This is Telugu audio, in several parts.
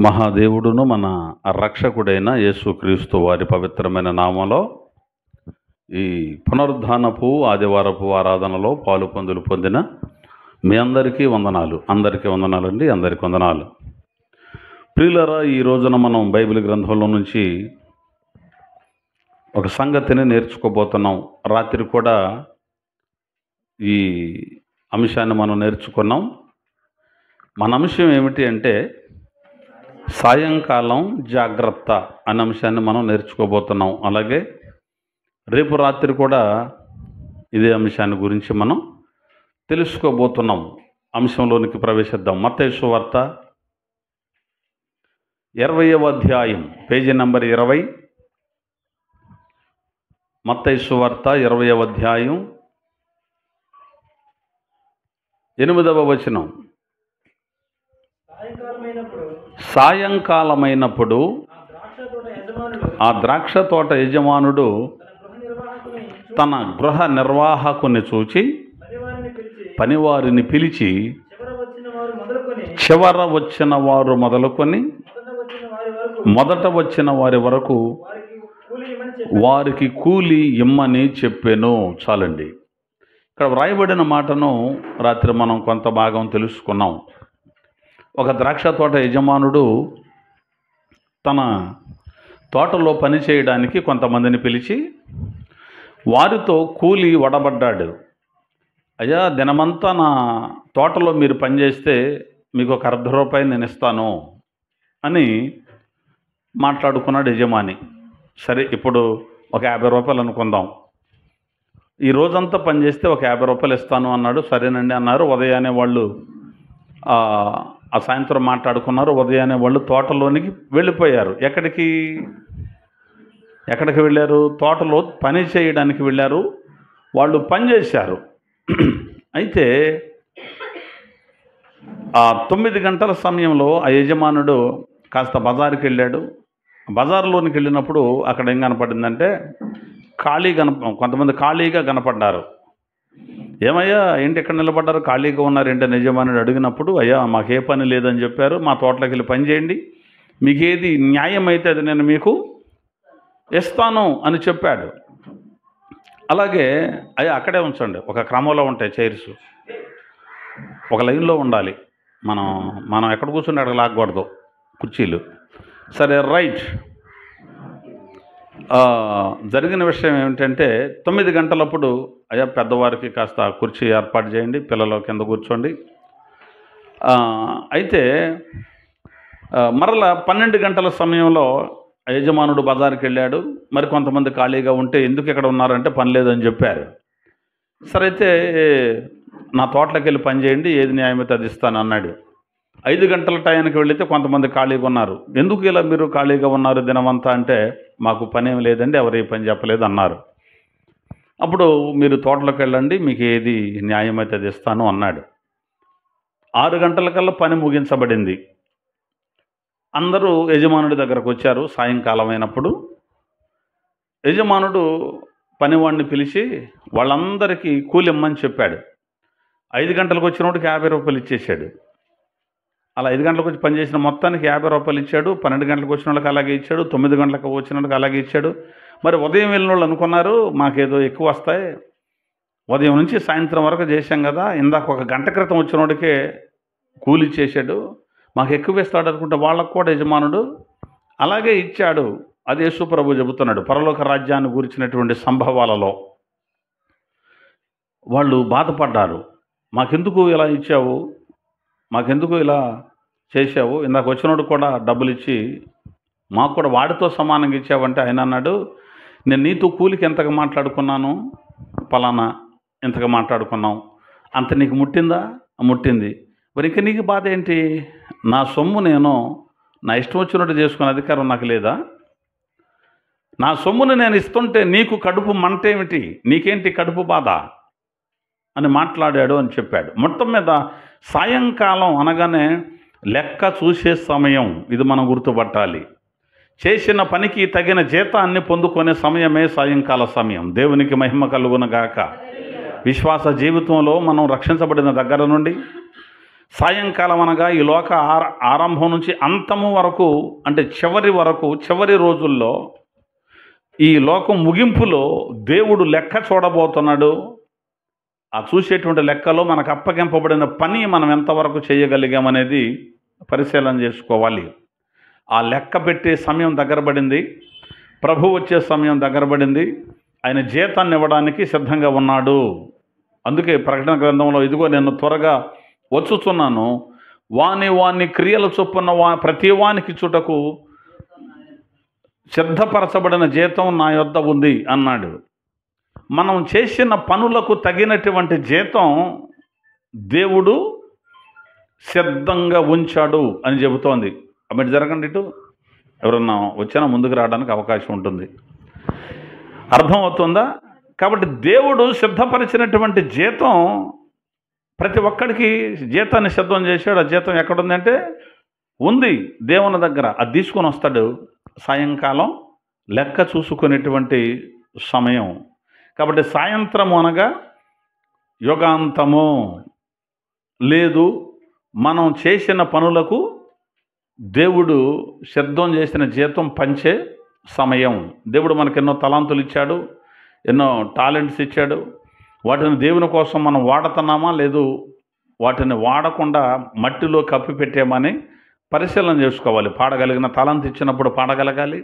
మహాదేవుడును మన రక్షకుడైన యేసుక్రీస్తు వారి పవిత్రమైన నామంలో ఈ పునరుద్ధానపు ఆదివారపు ఆరాధనలో పాలు పొందిన మీ అందరికీ వందనాలు. అందరికీ వందనాలండి. అందరికీ వందనాలు. ప్రియులరా, ఈ రోజున మనం బైబిల్ గ్రంథంలో నుంచి ఒక సంగతిని నేర్చుకోబోతున్నాం. రాత్రి కూడా ఈ అంశాన్ని మనం నేర్చుకున్నాం. మన అంశం ఏమిటి అంటే సాయంకాలం జాగ్రత్త అనే అంశాన్ని మనం నేర్చుకోబోతున్నాం. అలాగే రేపు రాత్రి కూడా ఇదే అంశాన్ని గురించి మనం తెలుసుకోబోతున్నాం. అంశంలోనికి ప్రవేశిద్దాం. మత్తయి సువార్త 20వ అధ్యాయం, పేజీ నంబర్ 20. మత్తయి సువార్త 20వ అధ్యాయం 8వ వచనం. సాయంకాలమైనప్పుడు ఆ ద్రాక్ష తోట యజమానుడు తన గృహ నిర్వాహకుని చూచి పనివారిని పిలిచి చివర వచ్చిన వారు మొదలుకొని మొదట వచ్చిన వారి వరకు వారికి కూలి ఇమ్మని చెప్పాను. చాలండి. ఇక్కడ వ్రాయబడిన మాటను రాత్రి మనం కొంత భాగం తెలుసుకున్నాం. ఒక ద్రాక్ష తోట యజమానుడు తన తోటలో పని చేయడానికి కొంతమందిని పిలిచి వారితో కూలి వడబడ్డాడు. అయ్యా, దినమంతా నా తోటలో మీరు పనిచేస్తే మీకు ఒక ₹1/2 నేను ఇస్తాను అని మాట్లాడుకున్నాడు యజమాని. సరే, ఇప్పుడు ఒక ₹50 అనుకుందాం. ఈ రోజంతా పనిచేస్తే ఒక ₹50 ఇస్తాను అన్నాడు. సరేనండి అన్నారు. ఉదయాన్నే వాళ్ళు ఆ సాయంత్రం మాట్లాడుకున్నారు. ఉదయాన్నే వాళ్ళు తోటలోనికి వెళ్ళిపోయారు. ఎక్కడికి వెళ్ళారు? తోటలో పని చేయడానికి వెళ్ళారు. వాళ్ళు పని చేశారు. అయితే ఆ 9 గంటల సమయంలో ఆ యజమానుడు కాస్త బజారుకి వెళ్ళాడు. బజార్లోనికి వెళ్ళినప్పుడు అక్కడ ఏం కనపడిందంటే కొంతమంది ఖాళీగా కనపడ్డారు. ఏమయ్యా, ఏంటి ఇక్కడ నిలబడ్డారు, ఖాళీగా ఉన్నారు ఏంటని యజమానుడు అడిగినప్పుడు, అయ్యా మాకే పని లేదని చెప్పారు, మా తోటలోకి వెళ్ళి పని చేయండి, మీకు ఏది న్యాయం అయితే అది నేను మీకు ఇస్తాను అని చెప్పాడు. అలాగే అయ్యా అక్కడే ఉంచండి, ఒక క్రమంలో ఉంటాయి చైర్స్, ఒక లైన్లో ఉండాలి. మనం ఎక్కడ కూర్చుంటే అక్కడ లాక్కూడదు కుర్చీలు. సరే, రైట్. జరిగిన విషయం ఏమిటంటే 9 గంటలప్పుడు అయ్యా పెద్దవారికి కాస్త కుర్చీ ఏర్పాటు చేయండి, పిల్లలు కింద కూర్చోండి. అయితే మరలా 12 గంటల సమయంలో యజమానుడు బజారుకి వెళ్ళాడు. మరి కొంతమంది ఖాళీగా ఉంటే ఎందుకు ఇక్కడ ఉన్నారంటే పని లేదని చెప్పారు. సరే, అయితే నా తోటలోకి వెళ్ళి పని చేయండి, ఏది న్యాయమైతే అది ఇస్తాను అన్నాడు. 5 గంటల టైంకి వెళితే కొంతమంది ఖాళీగా ఉన్నారు. ఎందుకు ఇలా మీరు ఖాళీగా ఉన్నారు దినమంతా అంటే, మాకు పని ఏమి లేదండి, ఎవరు పని చెప్పలేదు అన్నారు. అప్పుడు మీరు తోటలోకి వెళ్ళండి, మీకు ఏది న్యాయమైతే అది ఇస్తాను అన్నాడు. 6 గంటలకల్లా పని ముగించబడింది. అందరూ యజమానుడి దగ్గరకు వచ్చారు. సాయంకాలం అయినప్పుడు యజమానుడు పనివాడిని పిలిచి వాళ్ళందరికీ కూలి ఇమ్మని చెప్పాడు. 5 గంటలకు వచ్చినోడికి ₹50 ఇచ్చేసాడు. అలా 5 గంటలకు వచ్చి పనిచేసిన మొత్తానికి ₹50 ఇచ్చాడు. 12 గంటలకు వచ్చిన వాళ్ళకి అలాగే ఇచ్చాడు. 9 గంటలకు వచ్చిన వాళ్ళకి అలాగే ఇచ్చాడు. మరి ఉదయం వెళ్ళిన వాళ్ళు అనుకున్నారు, మాకేదో ఎక్కువ వస్తాయి, ఉదయం నుంచి సాయంత్రం వరకు చేశాం కదా, ఇందాక ఒక గంట క్రితం వచ్చిన వాడికే కూలి ఇచ్చేసాడు, మాకు ఎక్కువ ఇస్తాడు అనుకుంటే వాళ్ళకు కూడా యజమానుడు అలాగే ఇచ్చాడు. అది యేసు ప్రభు చెబుతున్నాడు. పరలోక రాజ్యాన్ని గురించినటువంటి సంభవాలలో వాళ్ళు బాధపడ్డారు. మాకెందుకు ఇలా ఇచ్చావు, మాకెందుకు ఇలా చేసావు, ఇందాక వచ్చినోడు కూడా డబ్బులు ఇచ్చి మాకు కూడా వాడితో సమానంగా ఇచ్చావంటే ఆయన అన్నాడు, నేను నీతో కూలికి ఎంతగా మాట్లాడుకున్నాను, పలానా ఎంతగా మాట్లాడుకున్నాం, అంత నీకు ముట్టిందా? ముట్టింది. మరి ఇంక నీకు బాధ ఏంటి? నా సొమ్ము నేను నా ఇష్టం వచ్చినట్టు చేసుకునే అధికారం నాకు లేదా? నా సొమ్మును నేను ఇస్తుంటే నీకు కడుపు మంట ఏమిటి, నీకేంటి కడుపు బాధ అని మాట్లాడాడు అని చెప్పాడు. మొత్తం మీద సాయంకాలం అనగానే లెక్క చూసే సమయం, ఇది మనం గుర్తుపట్టాలి. చేసిన పనికి తగిన జీతాన్ని పొందుకునే సమయమే సాయంకాల సమయం. దేవునికి మహిమ కలుగునగాక. విశ్వాస జీవితంలో మనం రక్షించబడిన దగ్గర నుండి సాయంకాలం అనగా ఈ లోక ఆరంభం నుంచి అంతము వరకు, అంటే చివరి వరకు, చివరి రోజుల్లో, ఈ లోకం ముగింపులో దేవుడు లెక్క చూడబోతున్నాడు. ఆ చూసేటువంటి లెక్కలో మనకు అప్పగింపబడిన పని మనం ఎంతవరకు చేయగలిగామనేది పరిశీలన చేసుకోవాలి. ఆ లెక్క పెట్టే సమయం దగ్గర పడింది. ప్రభు వచ్చే సమయం దగ్గర పడింది. ఆయన జీతాన్ని ఇవ్వడానికి సిద్ధంగా ఉన్నాడు. అందుకే ప్రకటన గ్రంథంలో, ఇదిగో నేను త్వరగా వచ్చుచున్నాను, వాని క్రియల చొప్పున ప్రతి వానికి చుటకు సిద్ధపరచబడిన జీతం నా యొద్ద ఉంది అన్నాడు. మనం చేసిన పనులకు తగినటువంటి జీతం దేవుడు సిద్ధంగా ఉంచాడు అని చెబుతోంది. అప్పుడు జరగండి, ఇటు ఎవరన్నా వచ్చినా ముందుకు రావడానికి అవకాశం ఉంటుంది. అర్థమవుతుందా? కాబట్టి దేవుడు సిద్ధపరిచినటువంటి జీతం, ప్రతి ఒక్కడికి జీతాన్ని సిద్ధం చేశాడు. ఆ జీతం ఎక్కడుందంటే ఉంది దేవుని దగ్గర. అది తీసుకొని వస్తాడు సాయంకాలం లెక్క చూసుకునేటువంటి సమయం. కాబట్టి సాయంత్రము అనగా యుగాంతము, లేదు మనం చేసిన పనులకు దేవుడు సిద్ధం చేసిన జీతం పంచే సమయం. దేవుడు మనకు ఎన్నో తలాంతులు ఇచ్చాడు, ఎన్నో టాలెంట్స్ ఇచ్చాడు. వాటిని దేవుని కోసం మనం వాడుతున్నామా, లేదు వాటిని వాడకుండా మట్టిలో కప్పి పెట్టామని పరిశీలన చేసుకోవాలి. పాడగలిగిన తలాంతు ఇచ్చినప్పుడు పాడగలగాలి,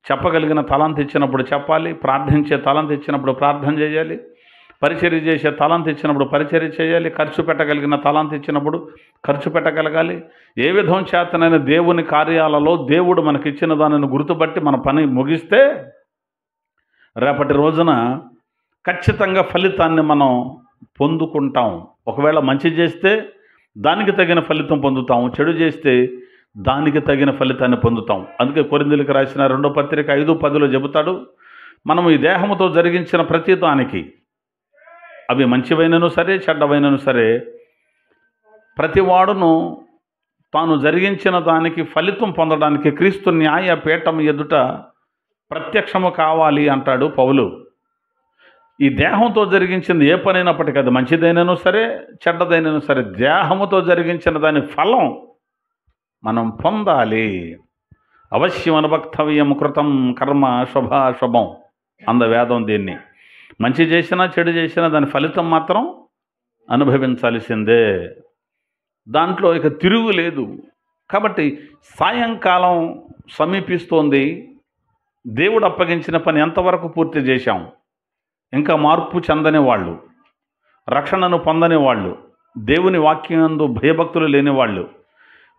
చెప్పగలిగిన తలాంతు ఇచ్చినప్పుడు చెప్పాలి, ప్రార్థించే తలాంతు ఇచ్చినప్పుడు ప్రార్థన చేయాలి, పరిచర్య చేసే తలాంతు ఇచ్చినప్పుడు పరిచర్య చేయాలి, ఖర్చు పెట్టగలిగిన తలాంతు ఇచ్చినప్పుడు ఖర్చు పెట్టగలగాలి. ఏ విధం చేతనైనా దేవుని కార్యాలలో దేవుడు మనకిచ్చిన దానిని గుర్తుపట్టి మన పని ముగిస్తే రేపటి రోజున ఖచ్చితంగా ఫలితాన్ని మనం పొందుకుంటాం. ఒకవేళ మంచి చేస్తే దానికి తగిన ఫలితం పొందుతాం, చెడు చేస్తే దానికి తగిన ఫలితాన్ని పొందుతాం. అందుకే కొరింథీయులకు రాసిన 2వ పత్రిక 5:10 చెబుతాడు, మనము ఈ దేహముతో జరిగించిన ప్రతి దానికి, అవి మంచివైనను సరే చెడ్డవైనను సరే, ప్రతివాడును తాను జరిగించిన దానికి ఫలితం పొందడానికి క్రీస్తు న్యాయ పీఠం ఎదుట ప్రత్యక్షము కావాలి అంటాడు పౌలు. ఈ దేహంతో జరిగించింది ఏ పనైనప్పటికీ, అది మంచిదైనను సరే చెడ్డదైనను సరే, దేహముతో జరిగించిన దాని ఫలం మనం పొందాలి. అవశ్యం అనుభక్తవ్యం కృతం కర్మ శుభాశుభం అంద వేదం దీన్ని. మంచి చేసినా చెడు చేసినా దాని ఫలితం మాత్రం అనుభవించాల్సిందే. దాంట్లో ఇక తిరుగు లేదు. కాబట్టి సాయంకాలం సమీపిస్తోంది. దేవుడు అప్పగించిన పని ఎంతవరకు పూర్తి చేశాం? ఇంకా మార్పు చెందని వాళ్ళు, రక్షణను పొందని వాళ్ళు, దేవుని వాక్యమందు భయభక్తులు లేని వాళ్ళు,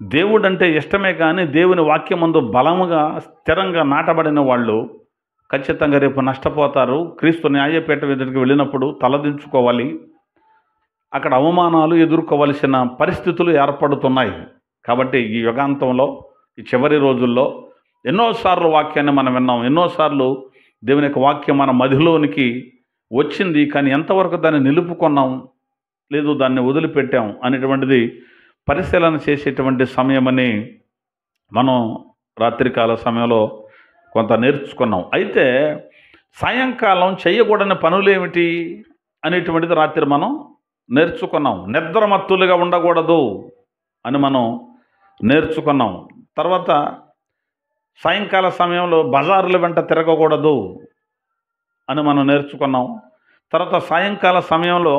దేవుడంటే ఇష్టమే కానీ దేవుని వాక్యమందు బలముగా స్థిరంగా నాటబడిన వాళ్ళు ఖచ్చితంగా రేపు నష్టపోతారు. క్రీస్తు న్యాయపీఠం ఎదుటికి వెళ్ళినప్పుడు తలదించుకోవాలి. అక్కడ అవమానాలు ఎదుర్కోవలసిన పరిస్థితులు ఏర్పడుతున్నాయి. కాబట్టి ఈ యుగాంతంలో, ఈ చివరి రోజుల్లో ఎన్నోసార్లు వాక్యాన్ని మనం విన్నాం, ఎన్నోసార్లు దేవుని యొక్క వాక్యం మన మదిలోనికి వచ్చింది. కానీ ఎంతవరకు దాన్ని నిలుపుకున్నాం, లేదు దాన్ని వదిలిపెట్టాం అనేటువంటిది పరిశీలన చేసేటువంటి సమయమని మనం రాత్రికాల సమయంలో కొంత నేర్చుకున్నాం. అయితే సాయంకాలం చేయకూడని పనులు ఏమిటి అనేటువంటిది రాత్రి మనం నేర్చుకున్నాం. నిద్రమత్తులుగా ఉండకూడదు అని మనం నేర్చుకున్నాం. తర్వాత సాయంకాల సమయంలో బజారుల వెంట తిరగకూడదు అని మనం నేర్చుకున్నాం. తర్వాత సాయంకాల సమయంలో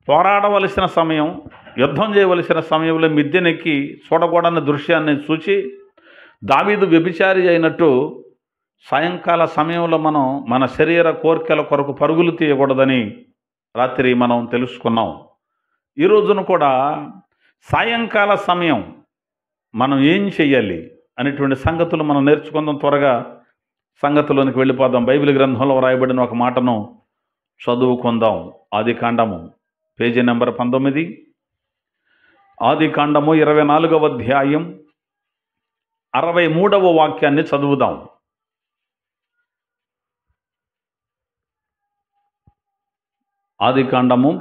పోరాడవలసిన సమయం, యుద్ధం చేయవలసిన సమయంలో మిద్దెనెక్కి చూడకూడని దృశ్యాన్ని చూచి దావీదు వ్యభిచారి అయినట్టు సాయంకాల సమయంలో మనం మన శరీర కోరికల కొరకు పరుగులు తీయకూడదని రాత్రి మనం తెలుసుకున్నాం. ఈ రోజున కూడా సాయంకాల సమయం మనం ఏం చెయ్యాలి అనేటువంటి సంగతులు మనం నేర్చుకుందాం. త్వరగా సంగతుల్లోనికి వెళ్ళిపోదాం. బైబిల్ గ్రంథంలో రాయబడిన ఒక మాటను చదువుకుందాం. ఆదికాండము పేజీ నెంబర్ 19, ఆదికాండము 24వ అధ్యాయం 63వ వాక్యాన్ని చదువుదాం. ఆదికాండము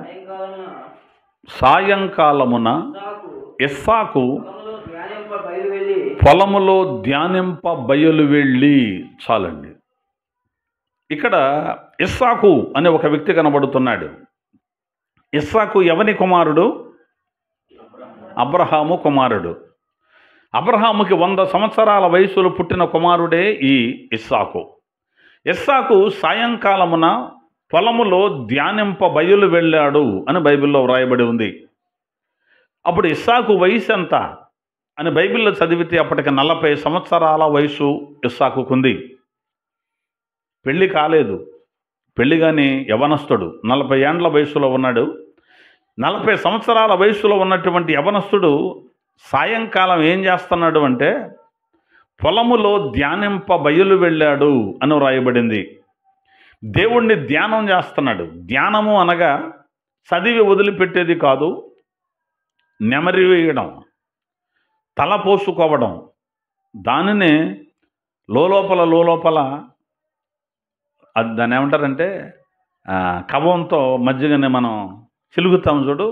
సాయంకాలమున ఇస్సాకు పొలములో ధ్యానింప బయలు వెళ్ళి. చాలండి. ఇక్కడ ఇస్సాకు అనే ఒక వ్యక్తి కనబడుతున్నాడు. ఇస్సాకు ఎవని కుమారుడు? అబ్రహాము కుమారుడు. అబ్రహాముకి 100 సంవత్సరాల వయసులో పుట్టిన కుమారుడే ఈ ఇస్సాకు. ఇస్సాకు సాయంకాలమున పొలములో ధ్యానింప బయలు వెళ్ళాడు అని బైబిల్లో వ్రాయబడి ఉంది. అప్పుడు ఇస్సాకు వయసు ఎంత అని బైబిల్లో చదివితే అప్పటికి 40 సంవత్సరాల వయసు ఇస్సాకుకుంది. పెళ్లి కాలేదు, పెళ్లి కానీ యవనస్తుడు, 40 ఏండ్ల వయసులో ఉన్నాడు. 40 సంవత్సరాల వయసులో ఉన్నటువంటి యవనస్తుడు సాయంకాలం ఏం చేస్తున్నాడు అంటే పొలములో ధ్యానింప బయలు వెళ్ళాడు అని వ్రాయబడింది. దేవుణ్ణి ధ్యానం చేస్తున్నాడు. ధ్యానము అనగా చదివి వదిలిపెట్టేది కాదు, నెమరి వేయడం, తల పోసుకోవడం, దానినే లోలోపల అది దాన్ని ఏమంటారంటే కవంతో మజ్జిగని మనం చిలుగుతాం చూడు,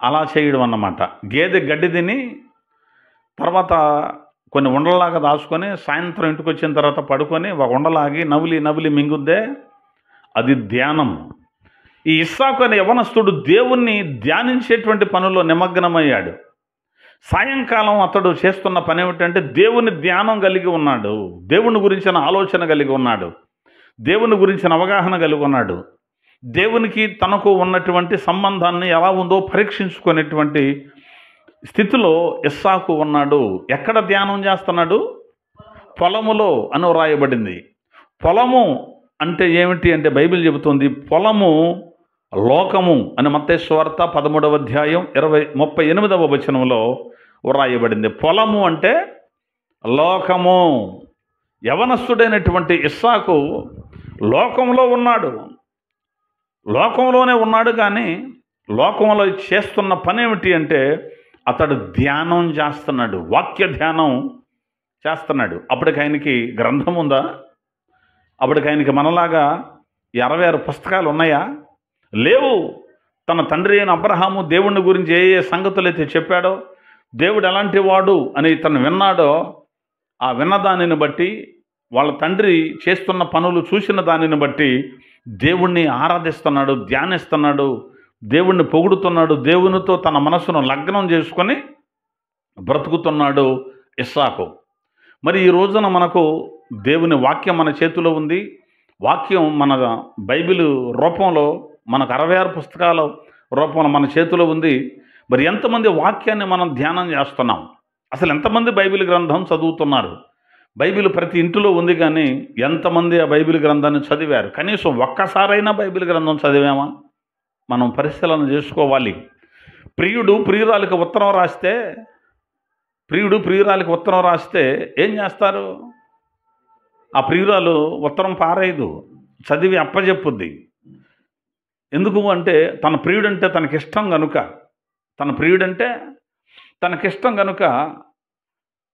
అలా చేయడం అన్నమాట. గేదె గడ్డి తిని తర్వాత కొన్ని ఉండలాగా దాచుకొని సాయంత్రం ఇంటికి వచ్చిన తర్వాత పడుకొని ఒక ఉండలాగి నవిలి మింగుద్దే, అది ధ్యానం. ఈ ఇస్సాకు అనే యవనస్తుడు దేవుణ్ణి ధ్యానించేటువంటి పనుల్లో నిమగ్నమయ్యాడు. సాయంకాలం అతడు చేస్తున్న పని ఏమిటంటే దేవుని ధ్యానం కలిగి ఉన్నాడు, దేవుని గురించిన ఆలోచన కలిగి ఉన్నాడు, దేవుని గురించిన అవగాహన కలిగి ఉన్నాడు. దేవునికి తనకు ఉన్నటువంటి సంబంధాన్ని ఎలా ఉందో పరీక్షించుకునేటువంటి స్థితిలో ఇస్సాకు ఉన్నాడు. ఎక్కడ ధ్యానం చేస్తున్నాడు? పొలములో అని వ్రాయబడింది. పొలము అంటే ఏమిటి అంటే బైబిల్ చెబుతుంది పొలము లోకము అని. మత్తయి సువార్త 13వ అధ్యాయం 38వ వచనంలో వ్రాయబడింది. పొలము అంటే లోకము. యవనస్తుడైనటువంటి ఇస్సాకు లోకంలో ఉన్నాడు, లోకంలోనే ఉన్నాడు. కానీ లోకంలో చేస్తున్న పని ఏమిటి అంటే అతడు ధ్యానం చేస్తున్నాడు, వాక్య ధ్యానం చేస్తున్నాడు. అప్పటికి ఆయనకి గ్రంథం ఉందా? అప్పటికి ఆయనకి మనలాగా 66 పుస్తకాలు ఉన్నాయా? లేవు. తన తండ్రి అయిన అబ్రహాము దేవుని గురించి ఏ సంగతులు అయితే చెప్పాడో, దేవుడు ఎలాంటి వాడు అని తను విన్నాడో, ఆ విన్న దానిని బట్టి, వాళ్ళ తండ్రి చేస్తున్న పనులు చూసిన దానిని బట్టి దేవుణ్ణి ఆరాధిస్తున్నాడు, ధ్యానిస్తున్నాడు, దేవుణ్ణి పొగుడుతున్నాడు, దేవునితో తన మనసును లగ్నం చేసుకొని బ్రతుకుతున్నాడు ఇస్సాకు. మరి ఈ రోజున మనకు దేవుని వాక్యం మన చేతిలో ఉంది. వాక్యం మన బైబిల్ రూపంలో మనకు 66 పుస్తకాల రూపంలో మన చేతిలో ఉంది. మరి ఎంతమంది వాక్యాన్ని మనం ధ్యానం చేస్తున్నాం? అసలు ఎంతమంది బైబిల్ గ్రంథం చదువుతున్నారు? బైబిల్ ప్రతి ఇంటిలో ఉంది, కానీ ఎంతమంది ఆ బైబిల్ గ్రంథాన్ని చదివారు? కనీసం ఒక్కసారైనా బైబిల్ గ్రంథం చదివామా? మనం పరిశీలన చేసుకోవాలి. ప్రియుడు ప్రియురాలికి ఉత్తరం రాస్తే ఏం చేస్తారు? ఆ ప్రియురాలు ఉత్తరం పారేయదు, చదివి అప్పజెప్పుద్ది. ఎందుకు అంటే తన ప్రియుడంటే తనకిష్టం కనుక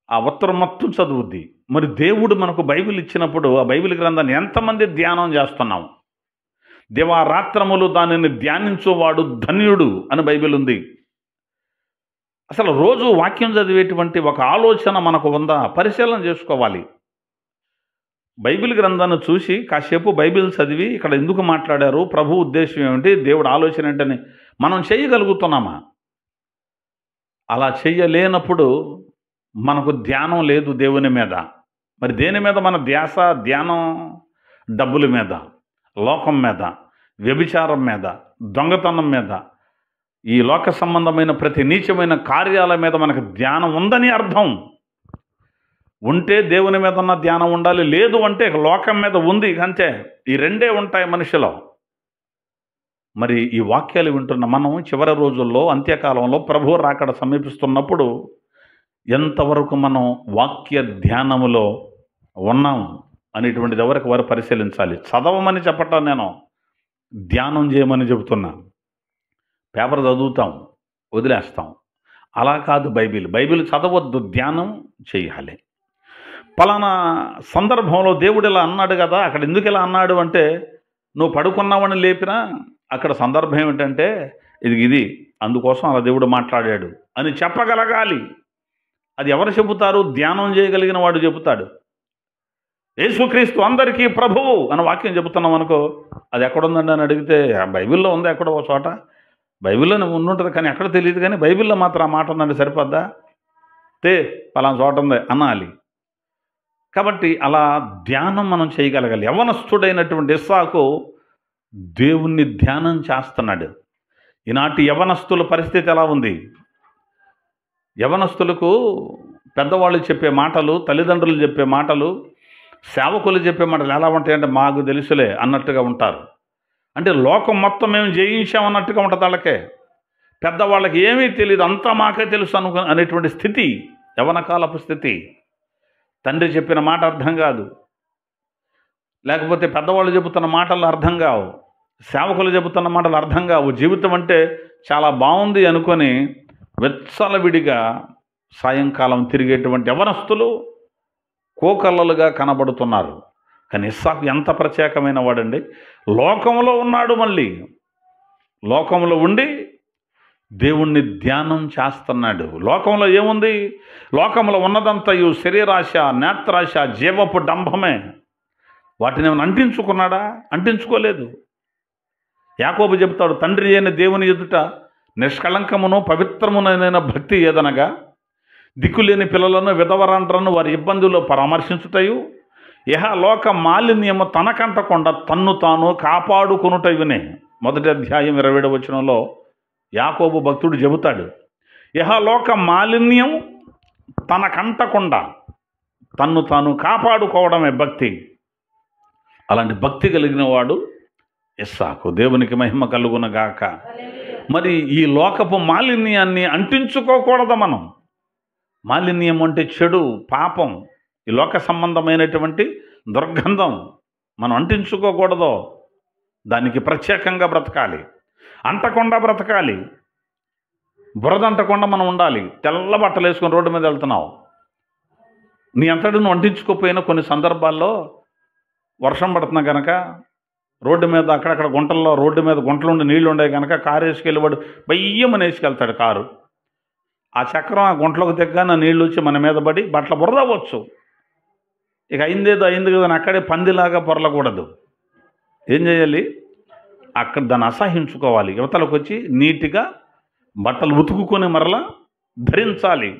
ఆ ఉత్తరం మొత్తం చదువుద్ది. మరి దేవుడు మనకు బైబిల్ ఇచ్చినప్పుడు ఆ బైబిల్ గ్రంథాన్ని ఎంతమంది ధ్యానం చేస్తున్నాం? దివారాత్రములు దానిని ధ్యానించువాడు ధన్యుడు అని బైబిల్ ఉంది. అసలు రోజు వాక్యం చదివేటువంటి ఒక ఆలోచన మనకు ఉందా? పరిశీలన చేసుకోవాలి. బైబిల్ గ్రంథాన్ని చూసి కాసేపు బైబిల్ చదివి ఇక్కడ ఎందుకు మాట్లాడారు, ప్రభు ఉద్దేశం ఏమిటి, దేవుడు ఆలోచన ఏంటని మనం చేయగలుగుతున్నామా? అలా చెయ్యలేనప్పుడు మనకు ధ్యానం లేదు దేవుని మీద. మరి దేని మీద మన ధ్యాస, ధ్యానం? డబ్బుల మీద, లోకం మీద, వ్యభిచారం మీద, దొంగతనం మీద, ఈ లోక సంబంధమైన ప్రతి నీచమైన కార్యాల మీద మనకు ధ్యానం ఉందని అర్థం. ఉంటే దేవుని మీద ఉన్న ధ్యానం ఉండాలి, లేదు అంటే లోకం మీద ఉంది, అంతే. ఈ రెండే ఉంటాయి మనిషిలో. మరి ఈ వాక్యాలు వింటున్న మనం చివరి రోజుల్లో, అంత్యకాలంలో ప్రభువు రాకడ సమీపిస్తున్నప్పుడు ఎంతవరకు మనం వాక్య ధ్యానములో ఉన్నాం అనేటువంటిది ఎవరికి వారు పరిశీలించాలి. చదవమని చెప్పటం నేను, ధ్యానం చేయమని చెబుతున్నా. పేపర్ చదువుతాం, వదిలేస్తాం. అలా కాదు బైబిల్ చదవద్దు, ధ్యానం చేయాలి. పలానా సందర్భంలో దేవుడు ఇలా అన్నాడు కదా, అక్కడ ఎందుకు ఇలా అన్నాడు అంటే నువ్వు పడుకున్నావని లేపినా అక్కడ సందర్భం ఏమిటంటే ఇది అందుకోసం అలా దేవుడు మాట్లాడాడు అని చెప్పగలగాలి. అది ఎవరు చెబుతారు? ధ్యానం చేయగలిగిన వాడు చెబుతాడు. యేసుక్రీస్తు అందరికీ ప్రభువు అని వాక్యం చెబుతున్నాం అనుకో, అది ఎక్కడుందండి అని అడిగితే బైబిల్లో ఉంది ఎక్కడో ఒక చోట. బైబిల్లోనే ఉండుంటుంది కానీ ఎక్కడ తెలియదు, కానీ బైబిల్లో మాత్రం ఆ మాట ఉందంటే సరిపోద్దా? పలానా చోట ఉంది అనాలి. కాబట్టి అలా ధ్యానం మనం చేయగలగాలి. యవనస్తుడైనటువంటి ఇస్సాకు దేవుణ్ణి ధ్యానం చేస్తున్నాడు. ఈనాటి యవనస్తుల పరిస్థితి ఎలా ఉంది? యవనస్తులకు పెద్దవాళ్ళు చెప్పే మాటలు, తల్లిదండ్రులు చెప్పే మాటలు, సేవకులు చెప్పే మాటలు ఎలా ఉంటాయంటే మాకు తెలుసులే అన్నట్టుగా ఉంటారు. అంటే లోకం మొత్తం మేము జయించామన్నట్టుగా ఉంటుంది వాళ్ళకే. పెద్దవాళ్ళకి ఏమీ తెలియదు, అంతా మాకే తెలుసు అనేటువంటి స్థితి, యవనకాలపు స్థితి. తండ్రి చెప్పిన మాట అర్థం కాదు, లేకపోతే పెద్దవాళ్ళు చెబుతున్న మాటలు అర్థం కావు, సేవకులు చెబుతున్న మాటలు అర్థం కావు. జీవితం అంటే చాలా బాగుంది అనుకొని వెచ్చలవిడిగా సాయంకాలం తిరిగేటువంటి యవనస్తులు కోకల్లలుగా కనబడుతున్నారు. కానీ ఇస్సాకు ఎంత ప్రత్యేకమైన వాడండి. లోకంలో ఉన్నాడు, మళ్ళీ లోకంలో ఉండి దేవుణ్ణి ధ్యానం చేస్తున్నాడు. లోకంలో ఏముంది? లోకంలో ఉన్నదంతయు శరీరాశ, నేత్రాశ, జీవపు డంభమే. వాటిని ఏమైనా అంటించుకున్నాడా? అంటించుకోలేదు. యాకోబు చెబుతాడు, తండ్రి అయిన దేవుని ఎదుట నిష్కళంకమును పవిత్రమునైన భక్తి ఏదనగా దిక్కులేని పిల్లలను, విధవరాండ్రను వారి ఇబ్బందుల్లో పరామర్శించుటయు, లోక మాలిన్యము తనకంటకుండా తన్ను తాను కాపాడుకొనుటయునే. 1వ అధ్యాయం 20వ వచనంలో యాకోబు భక్తుడు చెబుతాడు, లోక మాలిన్యం తనకంటకుండా తన్ను తాను కాపాడుకోవడమే భక్తి. అలాంటి భక్తి కలిగిన వాడు ఇస్సాకు. దేవునికి మహిమ కలుగునగాక. మరి ఈ లోకపు మాలిన్యాన్ని అంటించుకోకూడదు మనం. మాలిన్యం అంటే చెడు, పాపం, ఈ లోక సంబంధమైనటువంటి దుర్గంధం మనం అంటించుకోకూడదు. దానికి ప్రత్యేకంగా బ్రతకాలి, అంటకుండా బ్రతకాలి. బురద అంటకుండా మనం ఉండాలి. తెల్ల బట్టలు వేసుకొని రోడ్డు మీద వెళ్తున్నావు, నీ అంతటి నువ్వు అంటించుకోపోయినా కొన్ని సందర్భాల్లో వర్షం పడుతున్నా కనుక రోడ్డు మీద అక్కడక్కడ గుంటల్లో, రోడ్డు మీద గుంటలు ఉండి నీళ్లు ఉండే కనుక కారు వేసుకెళ్ళివాడు బయ్యమని వేసుకెళ్తాడు కారు. ఆ చక్రం ఆ గుంటలోకి తెగ్గానే నీళ్ళు వచ్చి మన మీద పడి బట్టల బురద అవ్వచ్చు. ఇక అయిందేదో అయింది కదా అని అక్కడే పందిలాగా పొరలకూడదు. ఏం చేయాలి? అక్కడ దాన్ని అసహించుకోవాలి. యువతలకు వచ్చి నీట్గా బట్టలు ఉతుకుకొని మరలా ధరించాలి.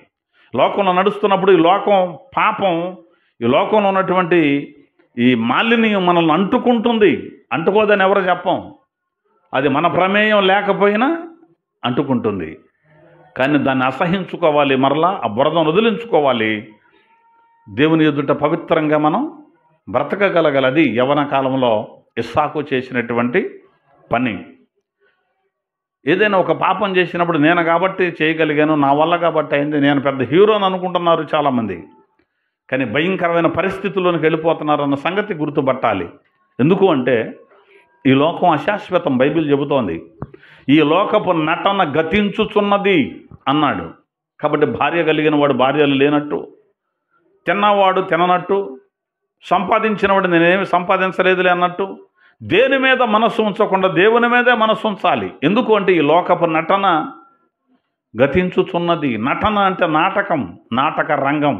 లోకంలో నడుస్తున్నప్పుడు ఈ లోకం పాపం, ఈ లోకంలో ఉన్నటువంటి ఈ మాలిన్యం మనల్ని అంటుకుంటుంది. అంటుకోదని ఎవరు చెప్పం, అది మన ప్రమేయం లేకపోయినా అంటుకుంటుంది. కానీ దాన్ని అసహించుకోవాలి, మరలా ఆ బురదను వదిలించుకోవాలి. దేవుని ఎదుట పవిత్రంగా మనం బ్రతకగలగలది యవ్వన కాలంలో ఇస్సాకు చేసినటువంటి పని. ఏదైనా ఒక పాపం చేసినప్పుడు నేను కాబట్టి చేయగలిగాను, నా వల్ల కాబట్టి అయింది, నేను పెద్ద హీరోని అనుకుంటున్నారు చాలామంది. కానీ భయంకరమైన పరిస్థితుల్లోనికి వెళ్ళిపోతున్నారు అన్న సంగతి గుర్తుపట్టాలి. ఎందుకు అంటే ఈ లోకం అశాశ్వతం. బైబిల్ చెబుతోంది ఈ లోకపు నటన గతించుచున్నది అన్నాడు. కాబట్టి భార్య కలిగిన వాడు భార్యలు లేనట్టు, తిన్నవాడు తిననట్టు, సంపాదించినవాడు నేనేమి సంపాదించలేదులే అన్నట్టు దేని మీద మనస్సు ఉంచకుండా దేవుని మీదే మనస్సు ఉంచాలి. ఎందుకు అంటే ఈ లోకపు నటన గతించుచున్నది. నటన అంటే నాటకం, నాటక రంగం.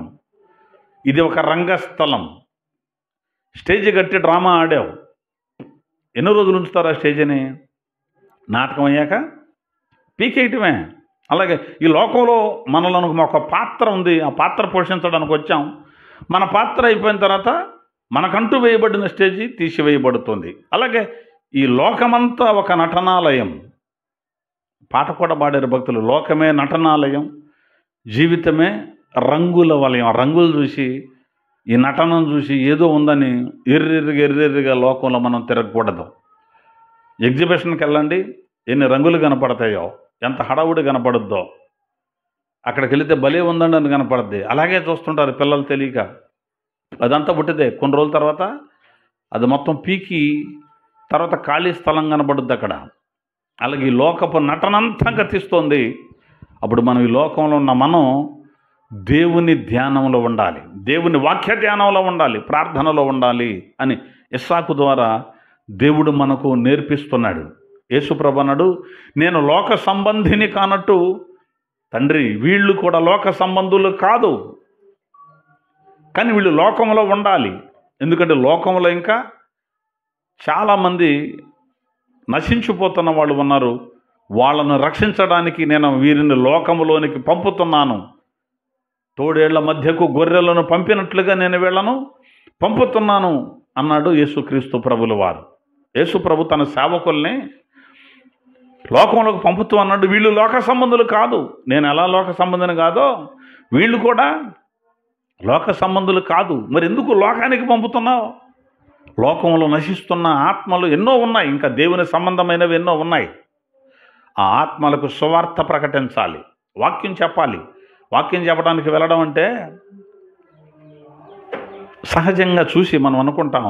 ఇది ఒక రంగస్థలం. స్టేజ్ కట్టి డ్రామా ఆడావు, ఎన్ని రోజులు ఉంచుతారు ఆ స్టేజ్ని? నాటకం అయ్యాక పీకేయటమే. అలాగే ఈ లోకంలో మనలో ఒక పాత్ర ఉంది, ఆ పాత్ర పోషించడానికి వచ్చాం. మన పాత్ర అయిపోయిన తర్వాత మనకంటూ వేయబడిన స్టేజీ తీసివేయబడుతుంది. అలాగే ఈ లోకమంతా ఒక నటనాలయం. పాట కూడా పాడారు భక్తులు, లోకమే నటనాలయం, జీవితమే రంగుల వలయం. ఆ రంగులు చూసి, ఈ నటనను చూసి ఏదో ఉందని ఎర్రెర్రిగా లోకంలో మనం తిరగకూడదు. ఎగ్జిబిషన్కి వెళ్ళండి, ఎన్ని రంగులు కనపడతాయో, ఎంత హడావుడి కనపడుద్దో. అక్కడికి వెళితే భలే ఉందండి అని కనపడుద్ది. అలాగే చూస్తుంటారు పిల్లలు తెలియక. అదంతా పుట్టిదే. కొన్ని రోజుల తర్వాత అది మొత్తం పీకి తర్వాత ఖాళీ స్థలం కనబడుద్ది అక్కడ. అలాగే ఈ లోకపు నటనంతా గతిస్తోంది. అప్పుడు మనం ఈ లోకంలో ఉన్న మనం దేవుని ధ్యానంలో ఉండాలి, దేవుని వాక్య ధ్యానంలో ఉండాలి, ప్రార్థనలో ఉండాలి అని ఇస్సాకు ద్వారా దేవుడు మనకు నేర్పిస్తున్నాడు. యేసుప్రభు అన్నాడు, నేను లోక సంబంధిని కానట్టు తండ్రి వీళ్ళు కూడా లోక సంబంధులు కాదు, కానీ వీళ్ళు లోకంలో ఉండాలి. ఎందుకంటే లోకంలో ఇంకా చాలామంది నశించిపోతున్న వాళ్ళు ఉన్నారు, వాళ్ళను రక్షించడానికి నేను వీరిని లోకములోనికి పంపుతున్నాను. తోడేళ్ల మధ్యకు గొర్రెలను పంపినట్లుగా నేను వీళ్ళను పంపుతున్నాను అన్నాడు యేసుక్రీస్తు ప్రభుల వారు. యేసు ప్రభు తన సేవకుల్ని లోకంలోకి పంపుతూ అన్నాడు, వీళ్ళు లోక సంబంధులు కాదు. నేను ఎలా లోక సంబంధిని కాదో వీళ్ళు కూడా లోక సంబంధులు కాదు. మరి ఎందుకు లోకానికి పంపుతున్నావు? లోకంలో నశిస్తున్న ఆత్మలు ఎన్నో ఉన్నాయి, ఇంకా దేవుని సంబంధమైనవి ఎన్నో ఉన్నాయి. ఆ ఆత్మలకు సువార్త ప్రకటించాలి, వాక్యం చెప్పాలి. వాక్యం చెప్పడానికి వెళ్ళడం అంటే సహజంగా చూసి మనం అనుకుంటాం,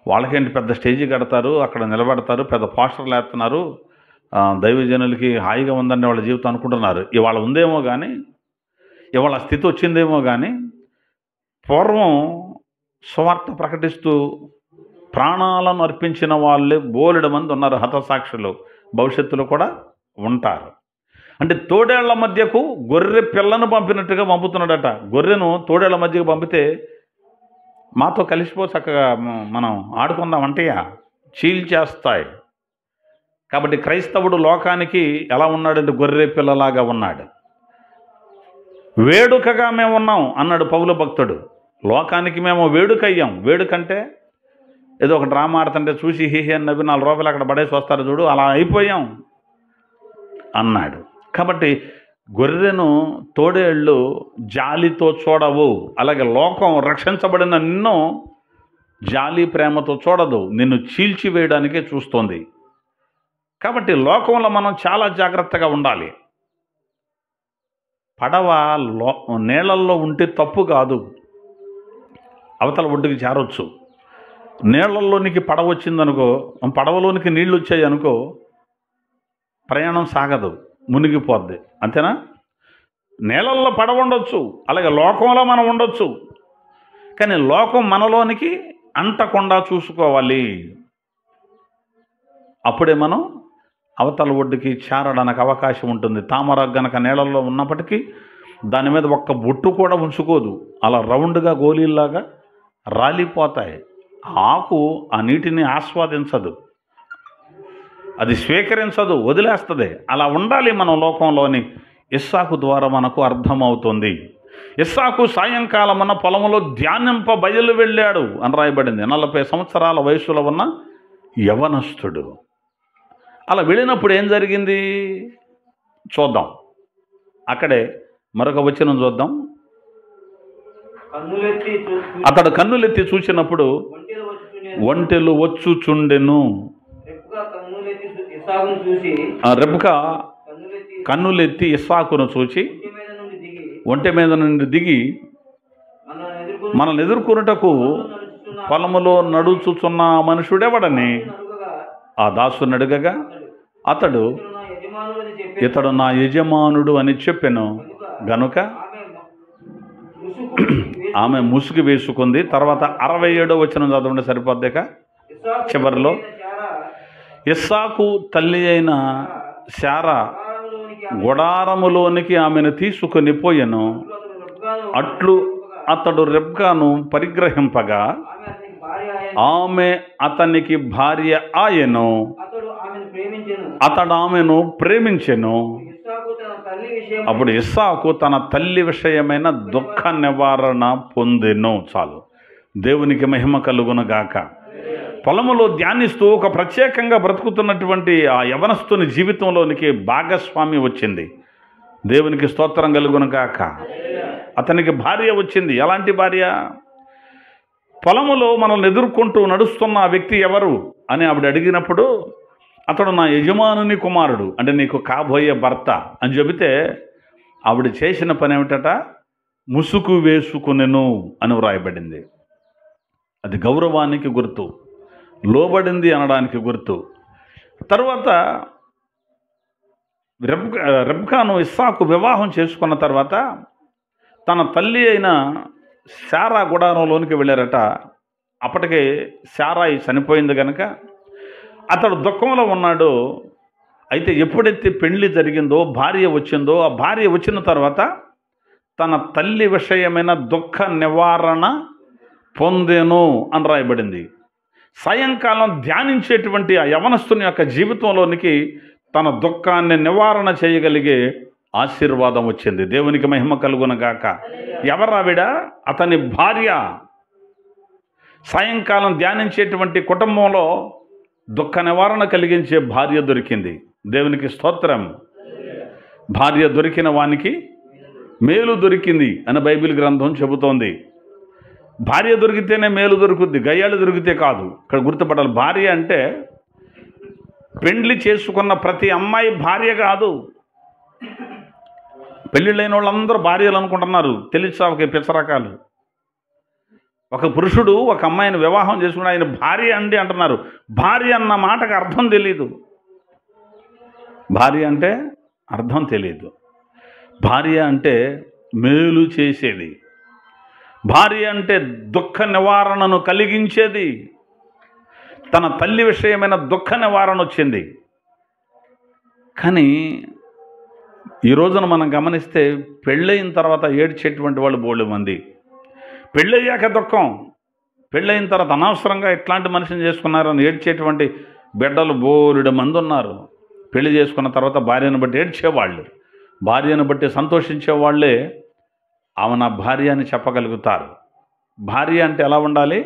వాళ్ళకేంటి పెద్ద స్టేజీ కడతారు, అక్కడ నిలబడతారు, పెద్ద పోస్టర్లు వేస్తున్నారు, దైవజనులకి హాయిగా ఉందని వాళ్ళ జీవితం అనుకుంటున్నారు. ఇవాళ ఉందేమో కానీ, ఇవాళ స్థితి వచ్చిందేమో కానీ, పూర్వం సువార్త ప్రకటిస్తూ ప్రాణాలను అర్పించిన వాళ్ళే బోలెడు మంది ఉన్నారు, హతసాక్షులు. భవిష్యత్తులో కూడా ఉంటారు. అంటే తోడేళ్ల మధ్యకు గొర్రె పిల్లను పంపినట్టుగా పంపుతున్నాడట. గొర్రెను తోడేళ్ల మధ్యకు పంపితే మాతో కలిసిపో, చక్కగా మనం ఆడుకుందాం అంటేయా చీల్చేస్తాయి. కాబట్టి క్రైస్తవుడు లోకానికి ఎలా ఉన్నాడంటే గొర్రె పిల్లలాగా ఉన్నాడు. వేడుకగా మేము ఉన్నాం అన్నాడు పౌలు భక్తుడు. లోకానికి మేము వేడుక అయ్యాం. వేడుకంటే ఏదో ఒక డ్రామా ఆడుతుంటే చూసి హీహి అని నవ్వి 4 రూపాయలు అక్కడ పడేసి వస్తారు చూడు, అలా అయిపోయాం అన్నాడు. కాబట్టి గొర్రెను తోడేళ్ళు జాలితో చూడవు. అలాగే లోకం రక్షించబడిన నిన్ను జాలి ప్రేమతో చూడదు, నిన్ను చీల్చివేయడానికే చూస్తుంది. కాబట్టి లోకంలో మనం చాలా జాగ్రత్తగా ఉండాలి. పడవ నీళ్ళల్లో ఉంటే తప్పు కాదు, అవతల ఒడ్డుకి చేరవచ్చు. నీళ్ళల్లోనికి పడవ వచ్చిందనుకో, పడవలోనికి నీళ్ళు వచ్చాయి అనుకో, ప్రయాణం సాగదు, మునిగిపోద్ది. అంతేనా? నీళ్ళల్లో పడవ ఉండొచ్చు, అలాగే లోకంలో మనం ఉండొచ్చు, కానీ లోకం మనలోనికి అంటకుండా చూసుకోవాలి. అప్పుడే మనం అవతల ఒడ్డుకి చేరడానికి అవకాశం ఉంటుంది. తామర గనక నీళ్ళల్లో ఉన్నప్పటికీ దాని మీద ఒక్క బొట్టు కూడా ఉంచుకోదు, అలా రౌండ్గా గోళీల్లాగా రాలిపోతాయి. ఆకు ఆ నీటిని ఆస్వాదించదు, అది స్వీకరించదు, వదిలేస్తుంది. అలా ఉండాలి మనం లోకంలోని. ఇస్సాకు ద్వారా మనకు అర్థమవుతుంది. ఇస్సాకు సాయంకాలమున పొలములో ధ్యానింప బయలు వెళ్ళాడు అని రాయబడింది. 40 సంవత్సరాల వయసులో ఉన్న యవనస్తుడు. అలా వెళ్ళినప్పుడు ఏం జరిగింది చూద్దాం. అక్కడే మరొక వచనం చూద్దాం. అతడు కన్నులెత్తి చూసినప్పుడు ఒంటెలు వచ్చుచుండెను. రెబ్కా కన్నులెత్తి ఇస్సాకును చూచి ఒంటె మీద నుండి దిగి మనల్ని ఎదుర్కొనుటకు పొలములో నడుచుచున్న మనుషుడెవడని ఆ దాసుని అడగగా అతడు ఇతడు నా యజమానుడు అని చెప్పెను. గనుక ఆమె ముసుగు వేసుకుంది. తర్వాత 67వ వచనం చదవండి, సరిపోద్దాక చివరిలో. ఇస్సాకు తల్లి అయిన శారా గుడారములోనికి ఆమెను తీసుకొని పోయెను. అట్లు అతడు రెబ్కాను పరిగ్రహింపగా ఆమె అతనికి భార్య ఆయెను. అతడు ఆమెను ప్రేమించెను. అప్పుడు ఇస్సాకు తన తల్లి విషయమైన దుఃఖ నివారణ పొందెను. చాలు, దేవునికి మహిమ కలుగునుగాక. పొలములో ధ్యానిస్తూ ఒక ప్రత్యేకంగా బ్రతుకుతున్నటువంటి ఆ యవనస్తుని జీవితంలోనికి భాగస్వామి వచ్చింది. దేవునికి స్తోత్రం కలుగునుగాక. అతనికి భార్య వచ్చింది. ఎలాంటి భార్య? పొలములో మనల్ని ఎదుర్కొంటూ నడుస్తున్న ఆ వ్యక్తి ఎవరు అని ఆవిడ అడిగినప్పుడు అతడు నా యజమానుని కుమారుడు, అంటే నీకు కాబోయే భర్త అని చెబితే ఆవిడ చేసిన పని ఏమిటట? ముసుగు వేసుకునెను అని వ్రాయబడింది. అది గౌరవానికి గుర్తు, లోబడింది అనడానికి గుర్తు. తర్వాత రెబ్కాను ఇస్సాకు వివాహం చేసుకున్న తర్వాత తన తల్లి అయిన శారా గుడారంలోనికి వెళ్ళారట. అప్పటికే శారాయి చనిపోయింది కనుక అతడు దుఃఖంలో ఉన్నాడు. అయితే ఎప్పుడైతే పెళ్లి జరిగిందో, భార్య వచ్చిందో, ఆ భార్య వచ్చిన తర్వాత తన తల్లి విషయమైన దుఃఖ నివారణ పొందెను అని రాయబడింది. సాయంకాలం ధ్యానించేటువంటి ఆ యవనస్తుని యొక్క జీవితంలోనికి తన దుఃఖాన్ని నివారణ చేయగలిగే ఆశీర్వాదం వచ్చింది. దేవునికి మహిమ కలుగునగాక. ఎవరావిడ? అతని భార్య. సాయంకాలం ధ్యానించేటువంటి కుటుంబంలో దుఃఖ నివారణ కలిగించే భార్య దొరికింది. దేవునికి స్తోత్రం. భార్య దొరికిన వానికి మేలు దొరికింది అని బైబిల్ గ్రంథం చెబుతోంది. భార్య దొరికితేనే మేలు దొరుకుద్ది, గయ్యాళ్ళు దొరికితే కాదు. ఇక్కడ గుర్తుపడాలి. భార్య అంటే పెండ్లి చేసుకున్న ప్రతి అమ్మాయి భార్య కాదు. పెళ్ళిళ్ళైన వాళ్ళందరూ భార్యలు అనుకుంటున్నారు. తెలిసా ఒక పిచ్చరకాలు. ఒక పురుషుడు ఒక అమ్మాయిని వివాహం చేసుకుని ఆయన భార్య అండి అంటున్నారు. భార్య అన్న మాటకు అర్థం తెలీదు. భార్య అంటే అర్థం తెలియదు. భార్య అంటే మేలు చేసేది. భార్య అంటే దుఃఖ నివారణను కలిగించేది. తన తల్లి విషయమైన దుఃఖ నివారణ వచ్చింది. కానీ ఈ రోజున మనం గమనిస్తే పెళ్ళయిన తర్వాత ఏడ్చేటువంటి వాళ్ళు బోళ్ళు మంది. పెళ్ళయ్యాక దుఃఖం, పెళ్ళయిన తర్వాత అనవసరంగా ఇట్లాంటి మనిషిని చేసుకున్నారని ఏడ్చేటువంటి బిడ్డలు బోలుడు మంది ఉన్నారు. పెళ్లి చేసుకున్న తర్వాత భార్యను బట్టి ఏడ్చేవాళ్ళు, భార్యను బట్టి సంతోషించే వాళ్ళే ఆమె నా భార్య అని చెప్పగలుగుతారు. భార్య అంటే ఎలా ఉండాలి?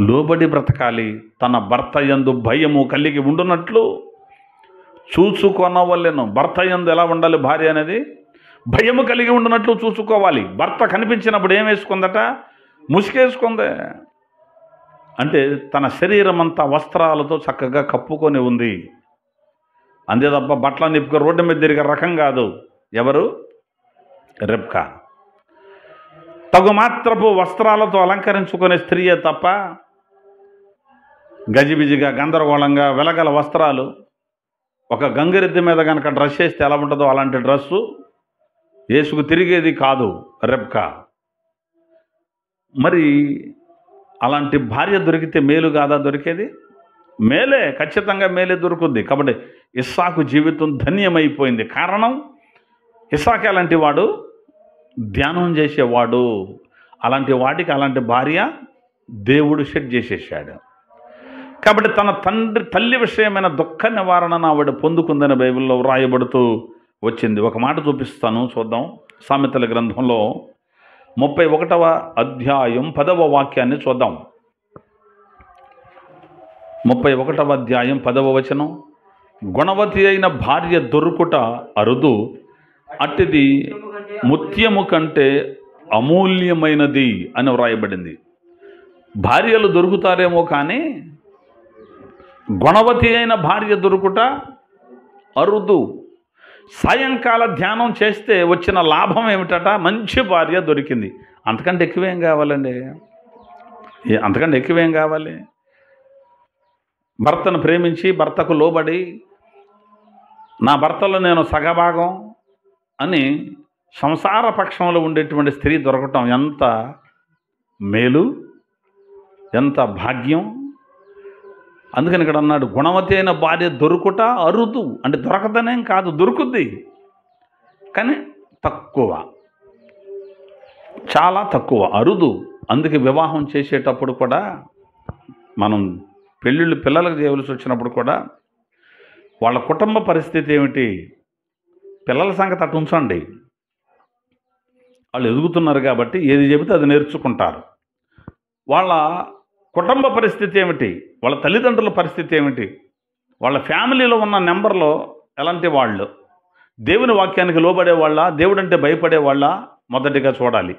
లోబడి బ్రతకాలి. తన భర్త యందు భయము కలిగి ఉండునట్లు చూసుకొనవలెను. భర్త యందు ఎలా ఉండాలి భార్య అనేది? భయము కలిగి ఉండునట్లు చూసుకోవాలి. భర్త కనిపించినప్పుడు ఏం వేసుకుందట? ముసుగేసుకుందే. అంటే తన శరీరం అంతా వస్త్రాలతో చక్కగా కప్పుకొని ఉంది. అంతే తప్ప బట్టల నిప్పుకు రోడ్డు మీద తిరిగే రకం కాదు. ఎవరు? రెబ్కా. తగు మాత్రపు వస్త్రాలతో అలంకరించుకునే స్త్రీయే తప్ప గజిబిజిగా గందరగోళంగా వెలగల వస్త్రాలు, ఒక గంగిరెద్దు మీద కనుక డ్రెస్ వేస్తే ఎలా ఉంటుందో అలాంటి డ్రెస్సు వేసుకు తిరిగేది కాదు రెబ్కా. మరి అలాంటి భార్య దొరికితే మేలు కాదా దొరికేది? మేలే, ఖచ్చితంగా మేలే దొరుకుద్ది. కాబట్టి ఇస్సాకు జీవితం ధన్యమైపోయింది. కారణం ఇస్సాకు అలాంటి వాడు, ధ్యానం చేసేవాడు. అలాంటి వాటికి అలాంటి భార్య దేవుడు సెట్ చేసేసాడు. కాబట్టి తన తల్లి విషయమైన దుఃఖ నివారణను ఆవిడ పొందుకుందని బైబిల్లో వ్రాయబడుతూ వచ్చింది. ఒక మాట చూపిస్తాను, చూద్దాం. సామెతల గ్రంథంలో 31వ అధ్యాయం 10వ వాక్యాన్ని చూద్దాం. 31వ అధ్యాయం 10వ వచనం. గుణవతి అయిన భార్య దొరుకుట అరుదు, అట్టిది ముత్యము కంటే అమూల్యమైనది అని వ్రాయబడింది. భార్యలు దొరుకుతారేమో కానీ గుణవతి అయిన భార్య దొరుకుట అరుదు. సాయంకాల ధ్యానం చేస్తే వచ్చిన లాభం ఏమిటట? మంచి భార్య దొరికింది. అంతకంటే ఎక్కువేం కావాలండి? అంతకంటే ఎక్కువేం కావాలి? భర్తను ప్రేమించి భర్తకు లోబడి నా భర్తలో నేను సగభాగం అని సంసార పక్షంలో ఉండేటువంటి స్త్రీ దొరకటం ఎంత మేలు, ఎంత భాగ్యం. అందుకని ఇక్కడ అన్నాడు, గుణవతి అయిన భార్య దొరుకుట అరుదు. అంటే దొరకదనేం కాదు, దొరుకుద్ది, కానీ తక్కువ, చాలా తక్కువ, అరుదు. అందుకే వివాహం చేసేటప్పుడు కూడా మనం పిల్లలకు చేయవలసి వచ్చినప్పుడు కూడా వాళ్ళ కుటుంబ పరిస్థితి ఏమిటి, పిల్లల సంగతి అటు ఉంచండి. వాళ్ళు ఎదుగుతున్నారు కాబట్టి ఏది చెబితే అది నేర్చుకుంటారు. వాళ్ళ కుటుంబ పరిస్థితి ఏమిటి, వాళ్ళ తల్లిదండ్రుల పరిస్థితి ఏమిటి, వాళ్ళ ఫ్యామిలీలో ఉన్న నెంబర్లో ఎలాంటి వాళ్ళు, దేవుని వాక్యానికి లోబడేవాళ్ళ, దేవుడంటే భయపడేవాళ్ళ మొదటిగా చూడాలి.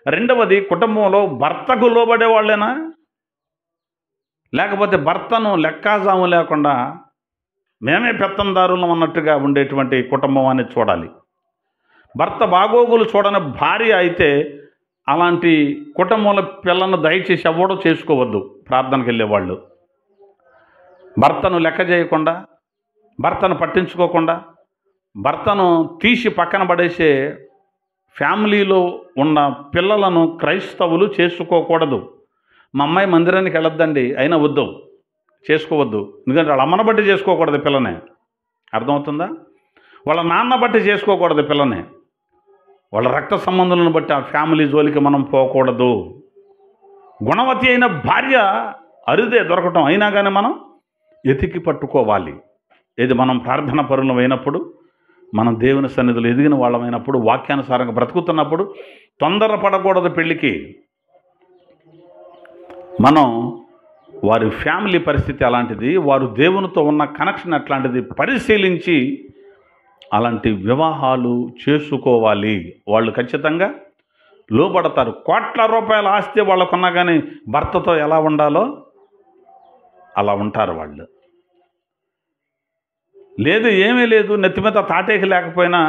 రెండవది, కుటుంబంలో భర్తకు లోబడేవాళ్ళేనా, లేకపోతే భర్తను లెక్కాజాము లేకుండా మేమే పెత్తందారులం అన్నట్టుగా ఉండేటువంటి కుటుంబం అనేది చూడాలి. భర్త బాగోగులు చూడని భార్య అయితే అలాంటి కుటుంబంలో పిల్లలను దయచేసి ఎవడో చేసుకోవద్దు. ప్రార్థనకు వెళ్ళేవాళ్ళు భర్తను లెక్క చేయకుండా, భర్తను పట్టించుకోకుండా, భర్తను తీసి పక్కన పడేసే ఫ్యామిలీలో ఉన్న పిల్లలను క్రైస్తవులు చేసుకోకూడదు. మా అమ్మాయి మందిరానికి వెళ్ళొద్దండి, అయినా వద్దు, చేసుకోవద్దు. ఎందుకంటే వాళ్ళ అమ్మను బట్టి చేసుకోకూడదు పిల్లనే. అర్థమవుతుందా? వాళ్ళ నాన్న బట్టి చేసుకోకూడదు పిల్లనే. వాళ్ళ రక్త సంబంధాలను బట్టి ఆ ఫ్యామిలీ జోలికి మనం పోకూడదు. గుణవతి అయిన భార్య అరుదే దొరకటం, అయినా కానీ మనం ఎతికి పట్టుకోవాలి. ఏది మనం ప్రార్థన పరులమైనప్పుడు, మనం దేవుని సన్నిధిలో ఎదిగిన వాళ్ళమైనప్పుడు, వాక్యానుసారంగా బ్రతుకుతున్నప్పుడు తొందరపడకూడదు పెళ్ళికి. మనం వారి ఫ్యామిలీ పరిస్థితి అలాంటిది, వారు దేవునితో ఉన్న కనెక్షన్ అట్లాంటిది పరిశీలించి అలాంటి వివాహాలు చేసుకోవాలి. వాళ్ళు ఖచ్చితంగా లోబడతారు. కోట్ల రూపాయల ఆస్తి వాళ్ళకున్నా కానీ భర్తతో ఎలా ఉండాలో అలా ఉంటారు వాళ్ళు. లేదు, ఏమీ లేదు, నెత్తి మీద తాటేకి లేకపోయినా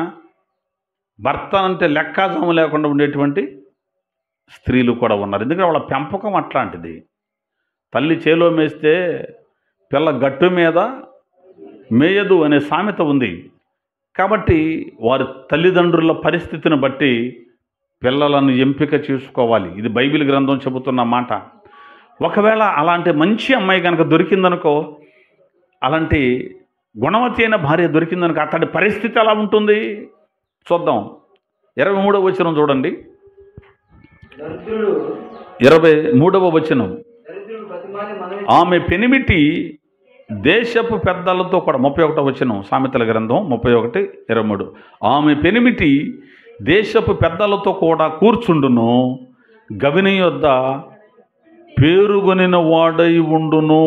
భర్త అంటే లెక్కాజాము లేకుండా ఉండేటువంటి స్త్రీలు కూడా ఉన్నారు. ఎందుకంటే వాళ్ళ పెంపకం అట్లాంటిది. తల్లి చేలో మేస్తే పిల్ల గట్టు మీద మేయదు అనే సామెత ఉంది. కాబట్టి వారి తల్లిదండ్రుల పరిస్థితిని బట్టి పిల్లలను ఎంపిక చేసుకోవాలి. ఇది బైబిల్ గ్రంథం చెబుతున్న మాట. ఒకవేళ అలాంటి మంచి అమ్మాయి కనుక దొరికిందనుకో, అలాంటి గుణవతి అయిన భార్య దొరికిందనుకో, అతడి పరిస్థితి ఎలా ఉంటుంది చూద్దాం. 23వ వచనం చూడండి. 23వ వచనం. ఆమె పెనిమిటి దేశపు పెద్దలతో కూడా, 31వ వచనం సామెతల గ్రంథం 31:23. ఆమె పెనిమిటి దేశపు పెద్దలతో కూడా కూర్చుండును, గవిని యొద్ద పేరుగొనిన వాడై ఉండును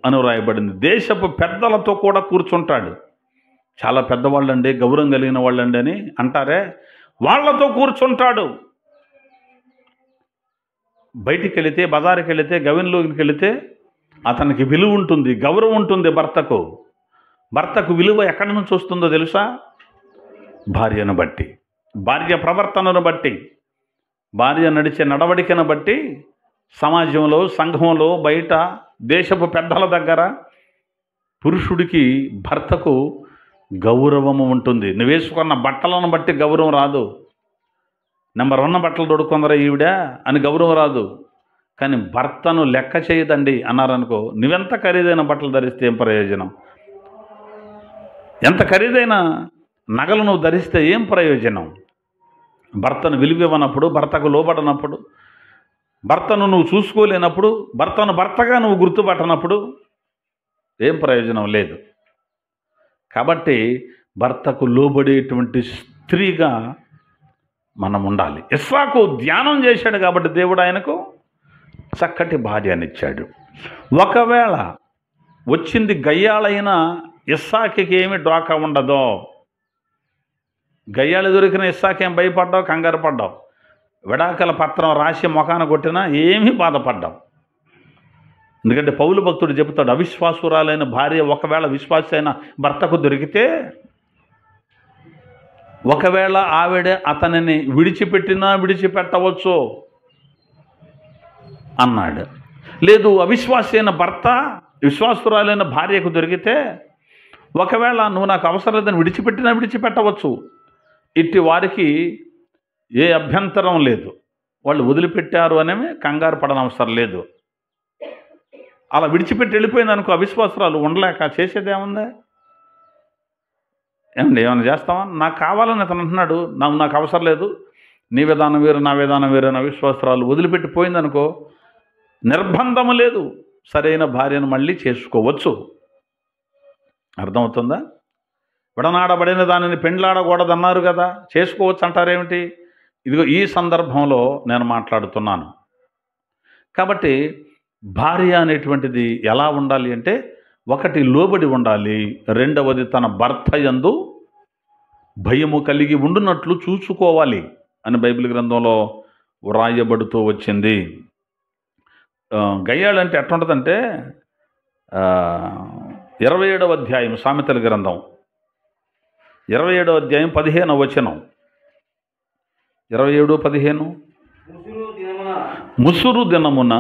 అని వ్రాయబడింది. దేశపు పెద్దలతో కూడా కూర్చుంటాడు. చాలా పెద్దవాళ్ళండి, గౌరవం కలిగిన వాళ్ళండి అని అంటారే, వాళ్ళతో కూర్చుంటాడు. బయటికి వెళితే, బజారుకి వెళితే, గవిన్లోకి వెళితే అతనికి విలువ ఉంటుంది, గౌరవం ఉంటుంది. భర్తకు విలువ ఎక్కడి నుంచి వస్తుందో తెలుసా? భార్యను బట్టి, భార్య ప్రవర్తనను బట్టి, భార్య నడిచే నడవడికను బట్టి సమాజంలో, సంఘంలో, బయట, దేశపు పెద్దల దగ్గర పురుషుడికి, భర్తకు గౌరవము ఉంటుంది. నువ్వు వేసుకున్న బట్టలను బట్టి గౌరవం రాదు. నెంబర్ 1 బట్టలు తొడుక్కుందరా ఈవిడ అని గౌరవం రాదు. కానీ భర్తను లెక్క చేయదండి అన్నారనుకో, నువ్వెంత ఖరీదైన బట్టలు ధరిస్తే ఏం ప్రయోజనం? ఎంత ఖరీదైన నగలు నువ్వు ధరిస్తే ఏం ప్రయోజనం? భర్తను విలువివ్వనప్పుడు, భర్తకు లోబడనప్పుడు, భర్తను నువ్వు చూసుకోలేనప్పుడు, భర్తను భర్తగా నువ్వు గుర్తుపట్టనప్పుడు ఏం ప్రయోజనం లేదు. కాబట్టి భర్తకు లోబడేటువంటి స్త్రీగా మనం ఉండాలి. ఇస్సాకు ధ్యానం చేశాడు కాబట్టి దేవుడు ఆయనకు చక్కటి భార్యనిచ్చాడు. ఒకవేళ వచ్చింది గయ్యాళైన ఇస్సాకి ఏమి డోకా ఉండదో. గయ్యాళి దొరికిన ఇస్సాకేం భయపడ్డావు, కంగారు పడ్డావు. విడాకల పత్రం రాసి మొఖాన కొట్టినా ఏమీ బాధపడ్డావు. ఎందుకంటే పౌలు భక్తుడు చెబుతాడు, అవిశ్వాసురాలైన భార్య ఒకవేళ విశ్వాసి అయిన భర్తకు దొరికితే, ఒకవేళ ఆవిడ అతనిని విడిచిపెట్టినా విడిచిపెట్టవచ్చు అన్నాడు. లేదు, అవిశ్వాసి అయిన భర్త విశ్వాసురాలైన భార్యకు దొరికితే, ఒకవేళ నువ్వు నాకు అవసరం లేదని విడిచిపెట్టినా విడిచిపెట్టవచ్చు. ఇట్టి వారికి ఏ అభ్యంతరం లేదు. వాళ్ళు వదిలిపెట్టారు అనేవి కంగారు పడనవసరం లేదు. అలా విడిచిపెట్టి వెళ్ళిపోయింది అనుకో, అవిశ్వాసరాలు ఉండలేక చేసేదేముందా? ఏమండి, ఏమైనా చేస్తావా? నాకు కావాలని అతను అంటున్నాడు, నాకు అవసరం లేదు, నీ విధానం వేరు నా విధానం వేరు అని అవిశ్వాసరాలు వదిలిపెట్టిపోయిందనుకో, నిర్బంధము లేదు, సరైన భార్యను మళ్ళీ చేసుకోవచ్చు. అర్థమవుతుందా? విడనాడబడిన దానిని పెండ్లాడకూడదన్నారు కదా, చేసుకోవచ్చు అంటారేమిటి? ఇదిగో ఈ సందర్భంలో నేను మాట్లాడుతున్నాను. కాబట్టి భార్య అనేటువంటిది ఎలా ఉండాలి అంటే, ఒకటి లోబడి ఉండాలి, రెండవది తన భర్త యందు భయము కలిగి ఉండునట్లు చూసుకోవాలి అని బైబిల్ గ్రంథంలో వ్రాయబడుతూ వచ్చింది. గయ్యాళంటే ఎట్లుంటుందంటే, 27వ అధ్యాయం సామెతల గ్రంథం 27వ అధ్యాయం 15వ వచనం. 27:15 ముసురు దినమున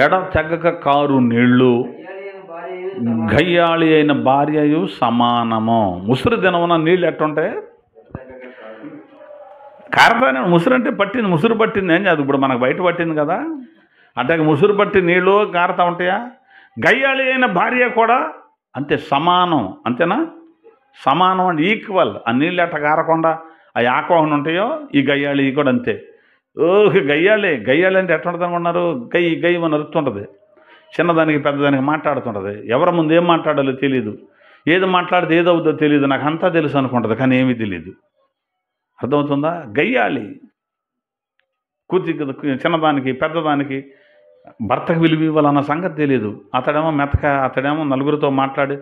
ఎడ తెగక కారు నీళ్లు గయ్యాళి అయిన భార్యయు సమానము. ముసురు దినమున నీళ్ళు ఎట్టుంటాయి? కారతానే. ముసురు అంటే పట్టింది, ముసురు పట్టింది ఏం కాదు. ఇప్పుడు మనకు బయట పట్టింది కదా, అంటే ముసురు పట్టి నీళ్ళు కారతా ఉంటాయా? గయ్యాళి అయిన భార్య కూడా అంతే, సమానం. అంతేనా? సమానం అంటే ఈక్వల్. ఆ నీళ్ళు ఎట్ట కారకుండా అవి ఆకోహన ఉంటాయో, ఈ గయ్యాళి కూడా అంతే. గయ్యాళి అంటే ఎట్లుంటుంది అనుకున్నారు? గై అని అరుతుంటుంది, చిన్నదానికి పెద్దదానికి మాట్లాడుతుంటుంది, ఎవరి ముందు ఏం మాట్లాడాలో తెలియదు. ఏది మాట్లాడితే ఏదవుతుందో తెలియదు, నాకు అంతా తెలుసు అనుకుంటుంది, కానీ ఏమీ తెలియదు. అర్థమవుతుందా? గయ్యాళి. కూర్చి చిన్నదానికి పెద్దదానికి భర్తకు విలువ ఇవ్వాలన్న సంగతి తెలియదు. అతడేమో మెతక, అతడేమో నలుగురితో మాట్లాడి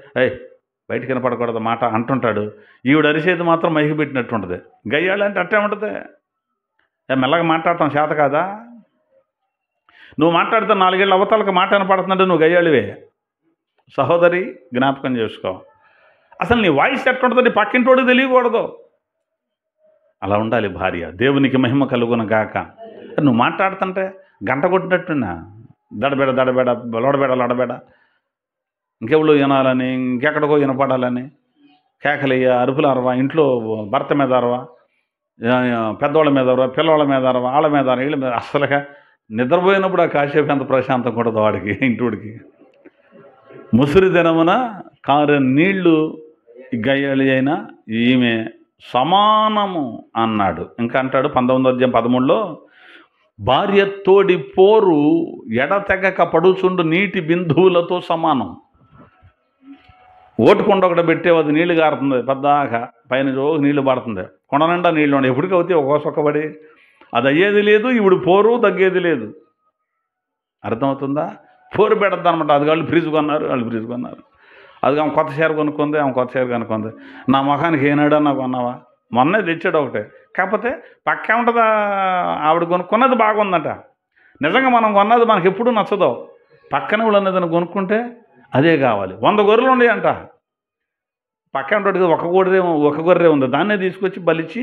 బయటికి వినపడకూడదు మాట అంటుంటాడు. ఈవిడ అరిసేది మాత్రం మైకి పెట్టినట్టు ఉంటుంది. గయ్యాళి అంటే అట్టే ఉంటుంది. మెల్లగా మాట్లాడటం చేత కాదా? నువ్వు మాట్లాడితే 4 ఏళ్ళ అవతలకు మాట వినపడుతుందంటే నువ్వు గయ్యాళివే. సహోదరి, జ్ఞాపకం చేసుకో. అసలు నీ వాయిస్ ఎట్టుంటుందో నీ పక్కింటోడికి తెలియకూడదు. అలా ఉండాలి భార్య. దేవునికి మహిమ కలుగును గాక. నువ్వు మాట్లాడుతుంటే గంట కొట్టినట్టున్నా దడబెడ దడబెడ లొడబెడ లొడబెడ, ఇంకెవడో వినాలని, ఇంకెక్కడికో వినపడాలని కేకలయ్య, అరుపులు అరవా, ఇంట్లో భర్త మీద అరవా, పెద్దవాళ్ళ మీద అరవా, పిల్లవాళ్ళ మీద అరవా, వాళ్ళ మీద వీళ్ళ మీద. అసలుగా నిద్రపోయినప్పుడు ఆ కాసేపు ఎంత ప్రశాంతం కూడదు వాడికి, ఇంటోడికి. ముసురు దినమున కారు నీళ్లు గయ్యాళి అయినా ఈమె సమానము అన్నాడు. ఇంకా అంటాడు 19:13 భార్య తోడి పోరు ఎడతెగక పడుచుండు నీటి బిందువులతో సమానం. ఓటుకొండ ఒకటి పెట్టేవి, అది నీళ్లు గారుతుంది పెద్దాక, పైన రోజు నీళ్లు పడుతుంది, కొండ నిండా నీళ్ళు ఉండే. ఎప్పటికీ అవుతాయి ఒక్కొక్కబడి. అది అయ్యేది లేదు, ఇప్పుడు పోరు తగ్గేది లేదు. అర్థమవుతుందా? పోరు పెడద్దు అనమాట. అది వాళ్ళు ఫ్రిడ్జ్ కొన్నారు, అది ఆమె కొత్త చీర కొనుక్కుంది, ఆమె కొత్త చీర కొనుక్కుంది. నా మొఖానికి ఏనాడన్నా కొన్నావా? మొన్నే తెచ్చాడు ఒకటే. కాకపోతే పక్క ఉంటుందా, ఆవిడ కొనుక్కున్నది బాగుందట. నిజంగా మనం కొన్నది మనకి ఎప్పుడూ నచ్చదు. పక్కన వాళ్ళు అన్నదని కొనుక్కుంటే అదే కావాలి. 100 గొర్రెలు ఉన్నాయి అంట. పక్క ఉంటాడు, ఒక గొర్రె ఉంది, దాన్నే తీసుకొచ్చి బలిచ్చి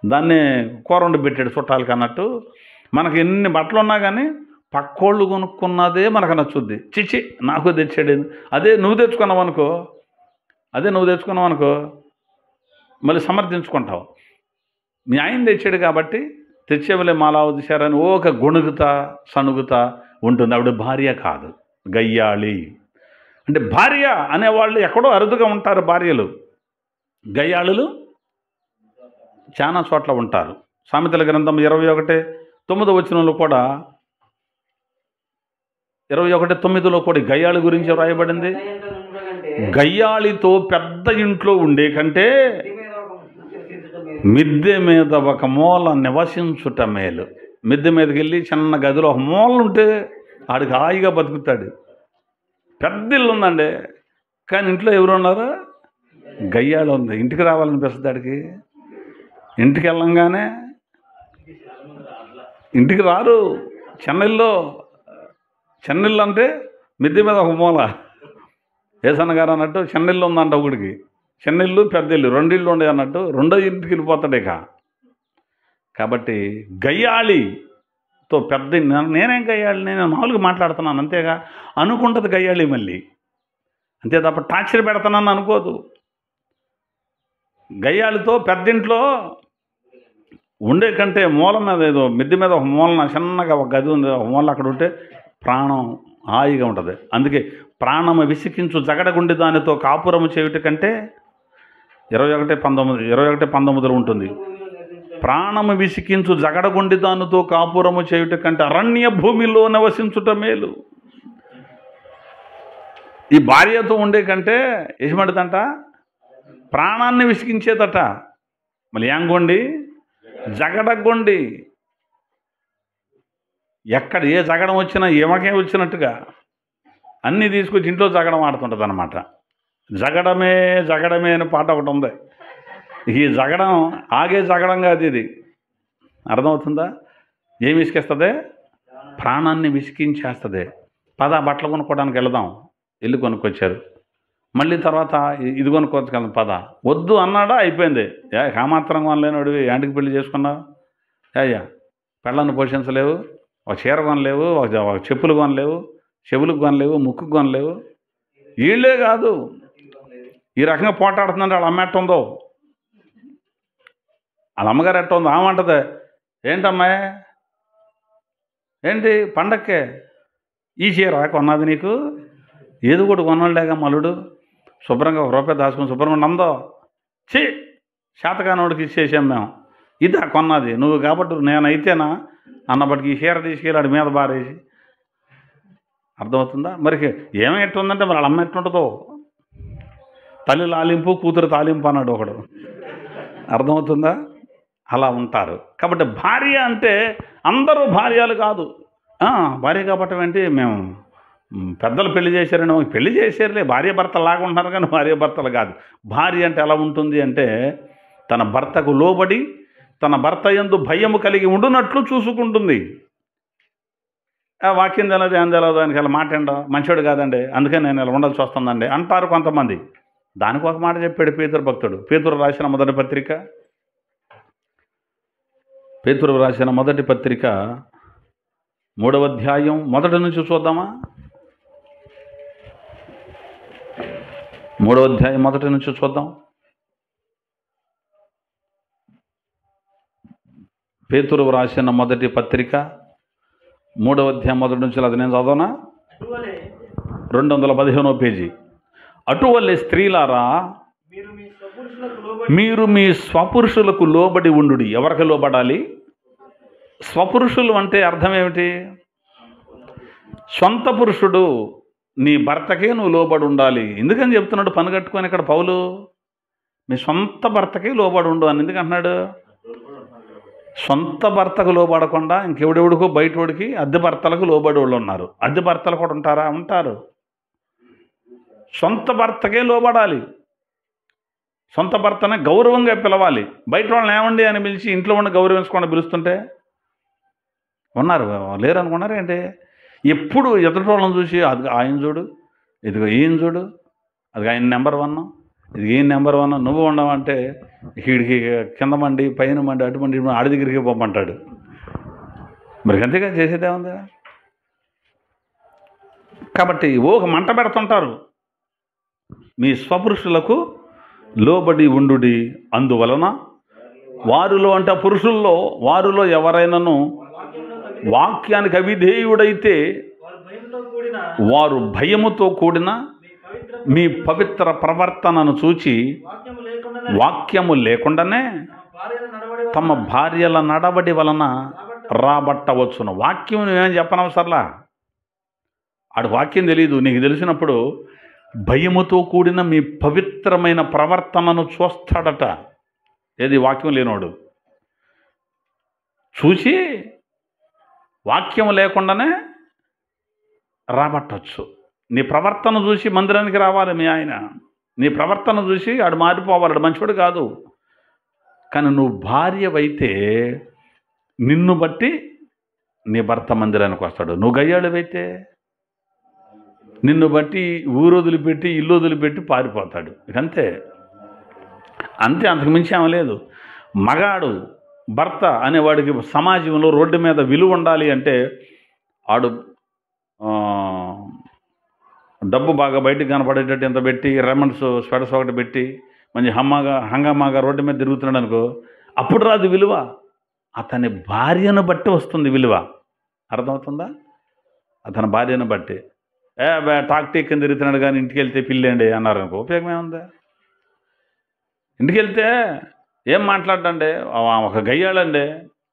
దాన్నే కూర వండి పెట్టాడు చుట్టాలకి అన్నట్టు. మనకి ఎన్ని బట్టలు ఉన్నా కానీ పక్కోళ్ళు కొనుక్కున్నదే మనకు నచ్చుద్ది. చిచ్చి నాకు తెచ్చాడు, అదే నువ్వు తెచ్చుకున్నావు అనుకో మళ్ళీ సమర్థించుకుంటావు. మీ ఆయన తెచ్చాడు కాబట్టి తెచ్చేవలే మాలావు తీశారని ఒక గొణుగుతా సణుగుతా ఉంటుంది. ఆవిడ భార్య కాదు, గయ్యాళి. అంటే భార్య అనేవాళ్ళు ఎక్కడో అరుదుగా ఉంటారు భార్యలు. గయ్యాళులు చాలా చోట్ల ఉంటారు. సామెతల గ్రంథం 21:9 కూడా 21:9 కూడా గయ్యాళి గురించి వ్రాయబడింది. గయ్యాళితో పెద్ద ఇంట్లో ఉండే కంటే మిద్దె మీద ఒక మూల నివసించుట మేలు. మిద్దె మీదకి వెళ్ళి చిన్న గదిలో ఒక మూల ఉంటే ఆడికి హాయిగా బతుకుతాడు. పెద్ద ఇల్లు ఉందండి, కానీ ఇంట్లో ఎవరు ఉన్నారు? గయ్యాళి ఉంది. ఇంటికి రావాలనిపిస్తుంది ఆడికి. ఇంటికి వెళ్ళంగానే ఇంటికి రారు. చెన్నెళ్ళు అంటే మిద్దె మీద ఒక మూల. ఏసన్న గారు అన్నట్టు చెన్నెళ్ళు ఉందంట ఒకడికి. చెన్నెళ్ళు పెద్ద ఇల్లు, 2 ఇళ్ళు ఉండే అన్నట్టు, రెండో ఇంటికి వెళ్ళిపోతాడు ఇక. కాబట్టి గయ్యాళితో పెద్ద, నేనేం గయ్యాళి, నేను మామూలుగా మాట్లాడుతున్నాను అంతేగా అనుకుంటుంది గయ్యాళి మళ్ళీ. అంతే తప్ప టార్చర్ పెడతానని అనుకోదు. గయ్యాళితో పెద్దింట్లో ఉండే కంటే మూల మీద, ఏదో మిద్దె మీద ఒక మూలన చిన్నగా ఒక గది ఉంది, ఒక మూల అక్కడ ఉంటే ప్రాణం హాయిగా ఉంటుంది. అందుకే ప్రాణము విసికించు జగడగుండి దానితో కాపురము చేయుట కంటే 21:19 ఉంటుంది. ప్రాణము విసికించు జగడగుండి దానితో కాపురము చేయుట కంటే అరణ్య భూమిలో నివసించుట మేలు. ఈ భార్యతో ఉండే కంటే ఏమంటదంట? ప్రాణాన్ని విసికించేదట. మళ్ళీ యాంగొండి, జగడగొండి. ఎక్కడ ఏ జగడం వచ్చినా ఏమకే వచ్చినట్టుగా అన్నీ తీసుకొచ్చి ఇంట్లో జగడం ఆడుతుంటుంది అన్నమాట. జగడమే అని పాట ఒకటి ఉంది. ఈ జగడం ఆగే జగడం కాదు ఇది. అర్థమవుతుందా? ఏమి విసికిస్తుంది? ప్రాణాన్ని విసికించేస్తుంది. బట్టలు కొనుక్కోవడానికి వెళదాం. ఇల్లు కొనుక్కొచ్చారు. మళ్ళీ తర్వాత ఇది కొనుక్కోవచ్చు కదా, వద్దు అన్నాడా, అయిపోయింది. కామాత్రం కొనలేనోడివి యాంటికి పెళ్లి చేసుకున్నావు. పెళ్ళాన్ని పోషించలేవు, ఒక చీర కొనలేవు, ఒక చెప్పులు కొనలేవు, చెవులకు కొనలేవు, ముక్కుకు కొనలేవు. వీళ్ళే కాదు, ఈ రకంగా పోటాడుతుందంటే వాళ్ళ అమ్మ ఎట్ట ఉందో, వాళ్ళ అమ్మగారు ఎట్ట ఉందో. ఆమంటది, ఏంటమ్మాయి, ఏంటి పండక్కే ఈ చీర కొన్నది నీకు? ఏది కూడా కొనలేక మలుడు శుభ్రంగా ₹1 దాచుకుని శుభ్రంగా నందో. శాతకానోడికి ఇచ్చేసాం మేము. ఇదా కొన్నది నువ్వు కాబట్టి నేనైతేనా అన్నప్పటికీ ఈ చీర తీసుకెళ్ళాడు మీద బారేసి. అర్థమవుతుందా? మరి ఏమి ఎట్టుందంటే మరి వాళ్ళ అమ్మ ఎట్టుంటుందో. తల్లి లాలింపు కూతురు తాలింపు అన్నాడు ఒకడు. అర్థమవుతుందా? అలా ఉంటారు. కాబట్టి భార్య అంటే అందరూ భార్యలు కాదు. భార్య కాబట్టి ఏంటి, మేము పెద్దలు పెళ్లి చేశారని పెళ్లి చేశారులే, భార్య భర్తలు లాగా ఉంటున్నారు కానీ భార్య భర్తలు కాదు. భార్య అంటే ఎలా ఉంటుంది అంటే తన భర్తకు లోబడి తన భర్త యందు భయము కలిగి ఉండునట్లు చూసుకుంటుంది. వాక్యం తెలదు ఏం తెలదు దానికి అలా మాట ఏంటో మంచోడు కాదండి అందుకని నేను ఇలా ఉండాల్సి వస్తుందండి అంటారు కొంతమంది. దానికి ఒక మాట చెప్పాడు పేతురు భక్తుడు. పేతురు రాసిన మొదటి పత్రిక 3వ అధ్యాయం మొదటి నుంచి చూద్దామా? 3వ అధ్యాయం మొదటి నుంచి చూద్దాం. పేతురు రాసిన మొదటి పత్రిక 3వ అధ్యాయం మొదటి నుంచి, అది నేను చదవనా? 215వ పేజీ. అటువల్లే స్త్రీలారా మీరు మీ స్వపురుషులకు లోబడి ఉండుడి. ఎవరికి లోబడాలి? స్వపురుషులు అంటే అర్థం ఏమిటి? సొంత పురుషుడు నీ భర్తకే నువ్వు లోబడి ఉండాలి. ఎందుకని చెప్తున్నాడు పని కట్టుకొని ఇక్కడ పౌలు? మీ సొంత భర్తకే లోబడి ఉండు అని ఎందుకంటున్నాడు? సొంత భర్తకు లోబడకుండా ఇంకెవడెవడికో బయటోడికి అద్దె భర్తలకు లోబడి వాళ్ళు ఉన్నారు. అద్దె భర్తలు కూడా ఉంటారా? ఉంటారు. సొంత భర్తకే లోబడాలి. సొంత భర్తనే గౌరవంగా పిలవాలి. బయట వాళ్ళని ఏమండి అని పిలిచి ఇంట్లో ఉండి గౌరవించకుండా పిలుస్తుంటే ఉన్నారు, లేరు అనుకున్నారు ఏంటి? ఎప్పుడు ఎదుటి వాళ్ళని చూసి అది ఆయన చూడు, ఇదిగో ఈయన చూడు, అది ఆయన నెంబర్ 1, ఇది ఈయన నెంబర్ 1, నువ్వు ఉండవంటే వీడికి కింద మండి పైన మండి అటు మండి ఆడి దగ్గరికి పోమంటాడు. మరి అంతేగా చేసేదే ఉంది. కాబట్టి ఒక మంట పెడుతుంటారు. మీ స్వపురుషులకు లోబడి ఉండుడి. అందువలన వారిలో అంటే పురుషుల్లో వారిలో ఎవరైనాను వాక్యానికి అవిధేయుడైతే వారు భయముతో కూడిన మీ పవిత్ర ప్రవర్తనను చూచి వాక్యము లేకుండానే తమ భార్యల నడవడి వలన రాబట్టవచ్చును. వాక్యం నువ్వేం చెప్పనవసరలా. ఆడు వాక్యం తెలియదు. నీకు తెలిసినప్పుడు భయముతో కూడిన మీ పవిత్రమైన ప్రవర్తనను చూస్తాడట. ఏది? వాక్యం లేనోడు చూసి వాక్యం లేకుండానే రాబట్టవచ్చు. నీ ప్రవర్తన చూసి మందిరానికి రావాలి మీ ఆయన. నీ ప్రవర్తన చూసి ఆడు మారిపోవాలి, ఆడు మంచివాడు కాదు. కానీ నువ్వు భార్యవైతే నిన్ను బట్టి నీ భర్త మందిరానికి వస్తాడు. నువ్వు గయ్యాళువైతే నిన్ను బట్టి ఊరు వదిలిపెట్టి ఇల్లు వదిలిపెట్టి పారిపోతాడు. అంతే అంతే, అంతకుమించి ఏమీ లేదు. మగాడు భర్త అనేవాడికి సమాజంలో రోడ్డు మీద విలువ ఉండాలి అంటే ఆడు డబ్బు బాగా బయటకు కనపడేటట్టు ఎంత పెట్టి రెమండ్స్ స్వెటర్స్ ఒకటి పెట్టి మంచి హంగామాగా రోడ్డు మీద తిరుగుతున్నాడు అనుకో, అప్పుడు రాదు విలువ. అతని భార్యను బట్టి వస్తుంది విలువ. అర్థమవుతుందా? అతని భార్యను బట్టి. టాక్టిక్ కింద తిరుగుతున్నాడు కానీ ఇంటికి వెళ్తే పిల్లండి అన్నారు అనుకో, ఉపయోగం ఏముంది? ఇంటికి వెళ్తే ఏం మాట్లాడండి, ఒక గయ్యాళండి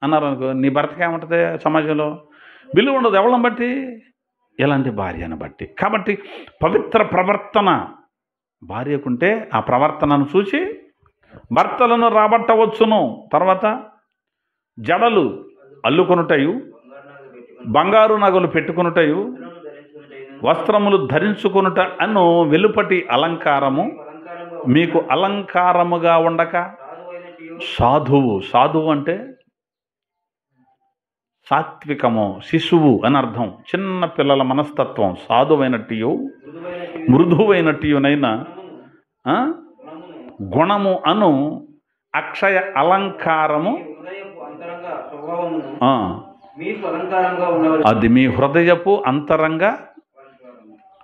అన్నారు అనుకో, నీ భర్తకి ఏముంటుంది సమాజంలో? విలువ ఉండదు. ఎవరిని బట్టి? ఎలాంటి భార్యను బట్టి. కాబట్టి పవిత్ర ప్రవర్తన భార్యకుంటే ఆ ప్రవర్తనను చూసి భర్తలను రాబట్టవచ్చును. తర్వాత జడలు అల్లుకొనుటయు, బంగారు నగలు పెట్టుకొనుటయు, వస్త్రములు ధరించుకొనుట అను వెలుపటి అలంకారము మీకు అలంకారముగా ఉండక సాధువు. సాధువు అంటే సాత్వికము, శిశువు అని అర్థం. చిన్న పిల్లల మనస్తత్వం. సాధువైనట్టు మృదువైనట్టునైనా గుణము అను అక్షయ అలంకారము అది మీ హృదయపు అంతరంగ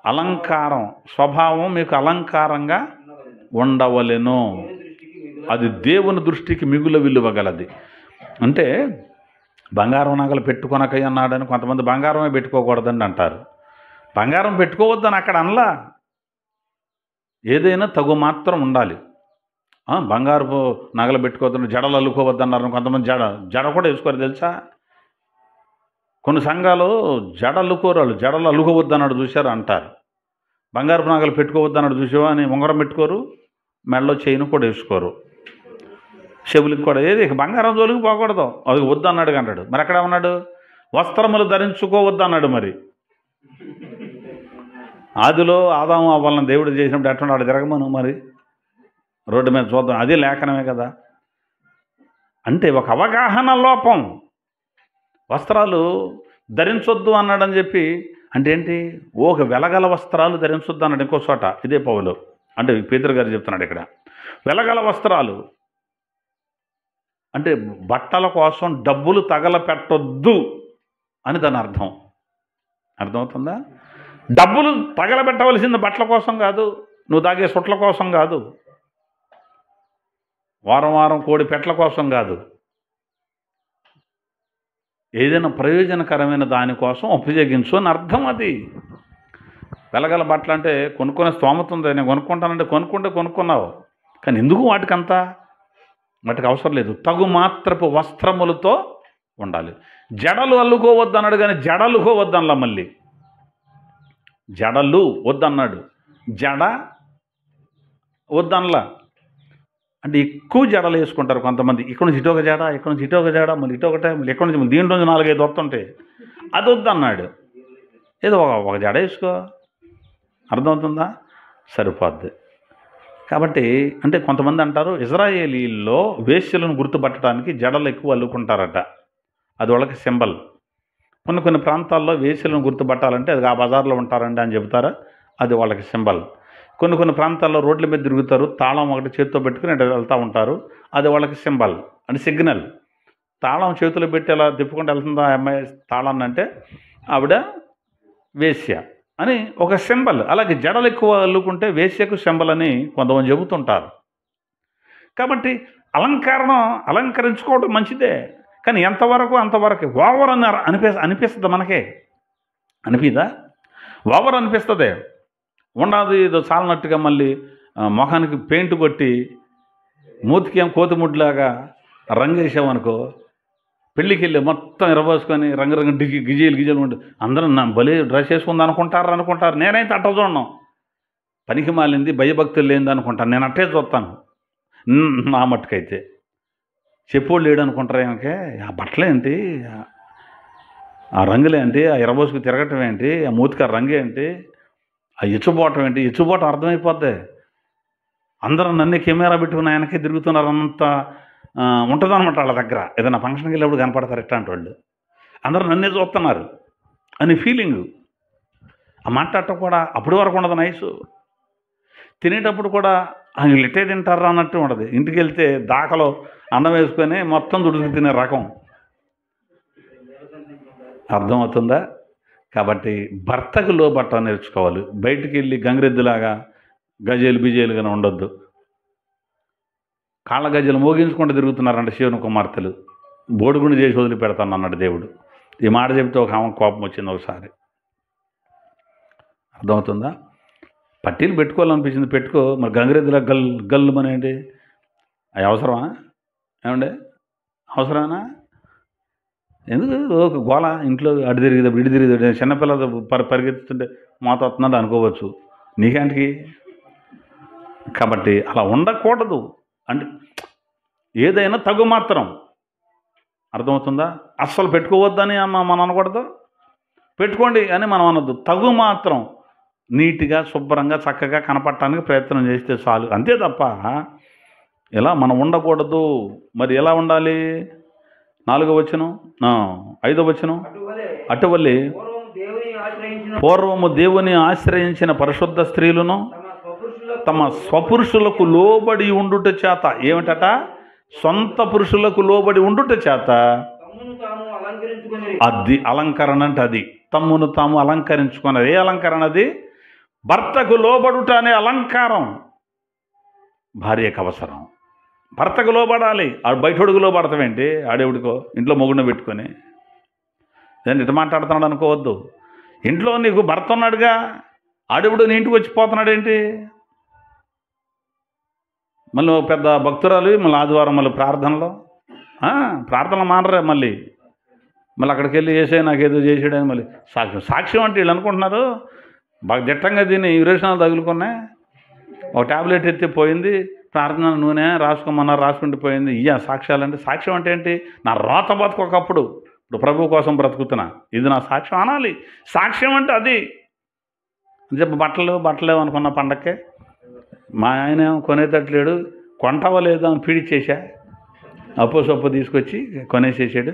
అలంకారం, స్వభావం మీకు అలంకారంగా ఉండవలెను. అది దేవుని దృష్టికి మిగుల విలువగలది. అంటే బంగారం నగలు పెట్టుకొనకై అన్నాడని కొంతమంది బంగారమే పెట్టుకోకూడదని అంటారు. బంగారం పెట్టుకోవద్దని అక్కడ అనలా. ఏదైనా తగు మాత్రం ఉండాలి. బంగారపు నగలు పెట్టుకోవద్దని, జడలు అల్లుకోవద్దన్నారు కొంతమంది. జడ కూడా వేసుకోరు తెలుసా? కొన్ని సంఘాలు జడ అల్లుకోరు. వాళ్ళు జడలు అల్లుకోవద్దన్నాడు చూశారు అంటారు. బంగారపు నగలు పెట్టుకోవద్దన్నాడు చూసావా అని ఉంగరం పెట్టుకోరు. మెడలో చైన్ కూడా వేసుకోరు, చెవులకు కూడా ఏది ఇక బంగారం జోలికి పోకూడదు, అది వద్దు అన్నాడు అంటాడు. మరి అక్కడ ఏమన్నాడు? వస్త్రములు ధరించుకోవద్దు అన్నాడు. మరి ఆదిలో ఆదాము అవ్వాలని దేవుడు చేసినప్పుడు ఎట్టున్నాడు? తిరగమను మరి రోడ్డు మీద చూద్దాం, అది లేఖనమే కదా. అంటే ఒక అవగాహన లోపం. వస్త్రాలు ధరించొద్దు అన్నాడని చెప్పి అంటే ఏంటి? ఒక వెలగల వస్త్రాలు ధరించొద్దు అన్నాడు ఇంకో చోట, ఇదే పౌలు అంటే పేతురు గారు చెప్తున్నాడు ఇక్కడ. వెలగల వస్త్రాలు అంటే బట్టల కోసం డబ్బులు తగలపెట్టొద్దు అని దాని అర్థం. అర్థమవుతుందా? డబ్బులు తగలబెట్టవలసింది బట్టల కోసం కాదు, నువ్వు తాగే సుట్ల కోసం కాదు, వారం వారం కోడి పెట్టల కోసం కాదు, ఏదైనా ప్రయోజనకరమైన దానికోసం ఉపయోగించు అని అర్థం. అది వెలగల బట్టలు అంటే కొనుక్కునే స్తోమత ఉంది, నేను కొనుక్కుంటానంటే కొనుక్కున్నావు, కానీ ఎందుకు వాటికంతా? వాటికి అవసరం లేదు. తగు మాత్రపు వస్త్రములతో ఉండాలి. జడలు అల్లుకోవద్దు అన్నాడు, కానీ జడలుకోవద్దు అనలా. మళ్ళీ జడలు వద్దన్నాడు, జడ వద్దనలా. అంటే ఎక్కువ జడలు వేసుకుంటారు కొంతమంది. ఇక్కడ నుంచి ఇటొక జడ, ఇక్కడ నుంచి ఇటొక జడ, మళ్ళీ ఇటొకటే, మళ్ళీ ఎక్కడి నుంచి దీంట్లో నుంచి 4-5 వస్తుంటాయి. అది వద్దన్నాడు. ఏదో ఒక జడ వేసుకో, అర్థమవుతుందా? సరిపోద్ది. కాబట్టి అంటే కొంతమంది అంటారు ఇజ్రాయేలీల్లో వేశ్యలను గుర్తుపట్టడానికి జడలు ఎక్కువ అల్లుకుంటారట, అది వాళ్ళకి సింబల్. కొన్ని ప్రాంతాల్లో వేశ్యలను గుర్తుపట్టాలంటే అది ఆ బజార్లో ఉంటారండి అని చెబుతారా, అది వాళ్ళకి సింబల్. కొన్ని ప్రాంతాల్లో రోడ్ల మీద తిరుగుతారు, తాళం ఒకటి చేతితో పెట్టుకుని వెళ్తూ ఉంటారు, అది వాళ్ళకి సింబల్ అంటే సిగ్నల్. తాళం చేతిలో పెట్టి అలా తిప్పుకుంటూ వెళ్తుందా అమ్మాయి తాళాన్ని అంటే ఆవిడ వేశ్య అని ఒక సింబల్. అలాగే జడలు ఎక్కువ అల్లుకుంటే వేశ్యకు సింబల్ అని కొంతమంది చెబుతుంటారు. కాబట్టి అలంకరించుకోవడం మంచిదే, కానీ ఎంతవరకు అంతవరకు. ఓవర్ అని అనిపిస్తుంది మనకే, అనిపిదా? ఓవర్ అనిపిస్తుంది. ఉండదు ఏదో చాలనట్టుగా మళ్ళీ మొహానికి పెయింట్ కొట్టి మూతికేం కోతిముడ్లాగా రంగు వేసామనుకో, పెళ్ళికి వెళ్ళి మొత్తం ఇరబోసుకొని రంగురంగు గిజీలు ఉండి అందరూ నా భలే డ్రెస్ వేసుకుంది అనుకుంటారు. నేనైతే అట్ట చూడను, పనికి మాలింది భయభక్తులు లేనిది అనుకుంటాను. నేను అట్టే చూస్తాను. నా మట్టుకైతే చెప్పులు లేడు అనుకుంటారు. ఏమకే ఆ బట్టలేంటి, ఆ రంగులేంటి, ఆ ఇరబోసుకు తిరగటం ఏంటి, ఆ మూతికి ఆ రంగు ఏంటి, ఆ ఇచ్చుబోటం ఏంటి, ఇచ్చుబోటం అర్థమైపోద్ది. అందరూ నన్ను కెమెరా పెట్టుకుని ఆయనకే తిరుగుతున్నారు అన్నంత ఉంటుందన్నమాట వాళ్ళ దగ్గర. ఏదైనా ఫంక్షన్కి వెళ్ళినప్పుడు కనపడతారు ఇట్లాంటి వాళ్ళు, అందరూ నన్నే చూస్తున్నారు అని ఫీలింగు. ఆ మాట్లాడటం కూడా అప్పటి వరకు ఉండదు నైసు. తినేటప్పుడు కూడా వీళ్ళు ఇట్టే తింటారా అన్నట్టు ఉండదు. ఇంటికి వెళ్తే దాకలో అన్నం వేసుకొని మొత్తం దుడుకు తినే రకం. అర్థమవుతుందా? కాబట్టి భర్తకు లోబట్ట నేర్చుకోవాలి. బయటికి వెళ్ళి గంగిరెద్దులాగా బిజేలుగానే ఉండొద్దు. కాళ్ళ గజ్జలు మోగించుకుంటూ తిరుగుతున్నారంట శివుని కుమార్తెలు. బోడిగుండు చేసి వదిలిపెడతాను అన్నాడు దేవుడు. ఈ మాట చెబితే ఒక ఆమె కోపం వచ్చింది ఒకసారి. అర్థమవుతుందా? పట్టీలు పెట్టుకోవాలనిపించింది, పెట్టుకో. మరి గంగిరెద్దులా గల్లు మనేంటి? అవి అవసరమా? ఏమండే అవసరమేనా? ఎందుకు ఒక గోళ ఇంట్లో అడి తిరిగిదా ఇడి తిరిగిదా? చిన్నపిల్లలు పరిగెత్తుతుంటే మాతో వస్తున్నాడు అనుకోవచ్చు, నీకేంటికి? కాబట్టి అలా ఉండకూడదు. అంటే ఏదైనా తగు మాత్రం. అర్థమవుతుందా? అస్సలు పెట్టుకోవద్దని మనం అనకూడదు, పెట్టుకోండి అని మనం అనొద్దు. తగు మాత్రం నీట్గా శుభ్రంగా చక్కగా కనపడటానికి ప్రయత్నం చేస్తే చాలు, అంతే తప్ప ఇలా మనం ఉండకూడదు. మరి ఎలా ఉండాలి? 4వ వచనం 5వ వచనం, అటువలే పూర్వము దేవుని ఆశ్రయించిన పరిశుద్ధ స్త్రీలను తమ స్వపురుషులకు లోబడి ఉండుట చేత, ఏమిటట? సొంత పురుషులకు లోబడి ఉండుట చేత. అది అలంకరణ అంటే అది తమ్మును తాము అలంకరించుకున్నది. ఏ అలంకరణ అది? భర్తకు లోబడుట అనే అలంకారం భార్యకు అవసరం. భర్తకు లోబడాలి. ఆడు బయటోడుకు లోబడతామేంటి? ఆడేవుడికో ఇంట్లో మొగుడిని పెట్టుకొని నేను ఇటు మాట్లాడుతున్నాడు అనుకోవద్దు. ఇంట్లో నీకు భర్త ఉన్నాడుగా, ఆడేవుడు నీ ఇంటికి వచ్చిపోతున్నాడు ఏంటి? మళ్ళీ పెద్ద భక్తురాలు, మళ్ళీ ఆదివారం మళ్ళీ ప్రార్థనలు మానరే. మళ్ళీ అక్కడికి వెళ్ళి చేసే నాకేదో చేసాడని మళ్ళీ సాక్ష్యం అంటే వీళ్ళు అనుకుంటున్నారు బాగా దిట్టంగా దీన్ని యూరేషనాలు తగులుకున్నాయి. ఒక ట్యాబ్లెట్ ఎత్తి పోయింది, ప్రార్థన నూనె రాసుకోమన్నారు, రాసుకుంటూ ఇయ్య సాక్ష్యాలు అంటే. సాక్ష్యం అంటే ఏంటి? నా రోత బతుకు ఒకప్పుడు, ఇప్పుడు ప్రభు కోసం బ్రతుకుతున్నా, ఇది నా సాక్ష్యం అనాలి. సాక్ష్యం అంటే అది అని చెప్పి బట్టలు అనుకున్న పండక్కే మా ఆయన కొనేటట్లేడు, కొంటావా లేదా అని పీడిచ్చేసా, అప్పు తీసుకొచ్చి కొనేసేసాడు,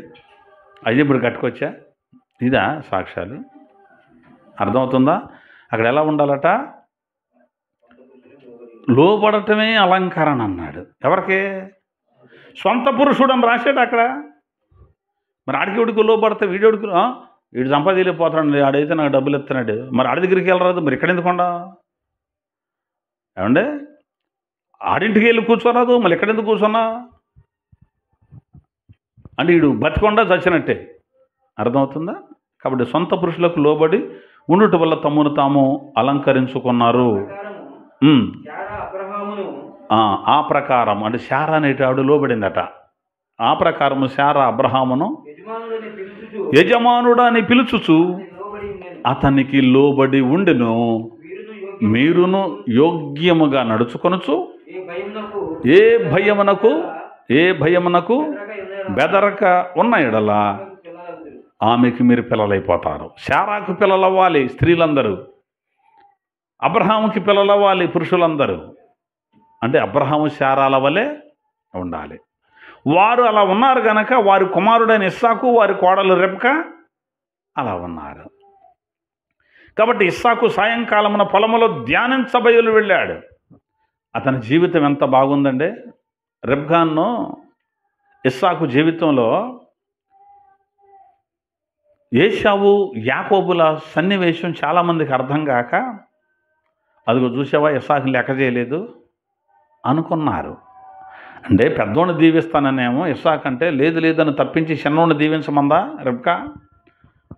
అది ఇప్పుడు కట్టుకొచ్చా. ఇదా సాక్ష్యాలు? అర్థమవుతుందా? అక్కడ ఎలా ఉండాలట? లోబడటమే అలంకరణ అన్నాడు. ఎవరికి? సొంత పురుషుడు అని రాశాడు అక్కడ. మరి ఆడికి ఉడికి లోబడితే వీడికి వీడు సంపాదించలేకపోతున్నాడు, ఆడైతే నాకు డబ్బులు ఇస్తున్నాడు, మరి ఆడి దగ్గరికి వెళ్ళరాదు, మరి ఇక్కడ ఎందుకుండా ఏమండే? ఆడింటికి వెళ్ళి కూర్చోరాదు, మళ్ళీ ఎక్కడెందుకు కూర్చున్నా అంటే వీడు బతికొండా చచ్చినట్టే. అర్థమవుతుందా? కాబట్టి సొంత పురుషులకు లోబడి ఉండుట వల్ల తమ్మును తాము అలంకరించుకున్నారు. ఆ ప్రకారం అంటే శారా అనేటాడు లోబడిందట. ఆ ప్రకారము శారా అబ్రహామును యజమానుడా అని పిలుచుచు అతనికి లోబడి ఉండెను. మీరును యోగ్యముగా నడుచుకొనుచు ఏ భయమునకు బెదరక ఉన్న ఎడల ఆమెకి మీరు పిల్లలైపోతారు. శారాకు పిల్లలవ్వాలి స్త్రీలందరూ, అబ్రహాముకి పిల్లలవ్వాలి పురుషులందరూ. అంటే అబ్రహాము శారాల వలె ఉండాలి. వారు అలా ఉన్నారు గనక వారి కుమారుడైన ఇస్సాకు, వారి కోడలు రెబ్కా అలా ఉన్నారు. కాబట్టి ఇస్సాకు సాయంకాలమున పొలములో ధ్యానించబయలు వెళ్ళాడు. అతని జీవితం ఎంత బాగుందండి. రెబ్కాను ఇస్సాకు జీవితంలో ఏశావు యాకోబుల సన్నివేశం చాలామందికి అర్థం కాక, అదిగో చూసావా ఇస్సాకుని లెక్క చేయలేదు అనుకున్నారు. అంటే పెద్దోడిని దీవిస్తాననేమో ఇస్సాకు అంటే లేదు లేదని తప్పించి చిన్నోడిని దీవించమందా రెబ్కా.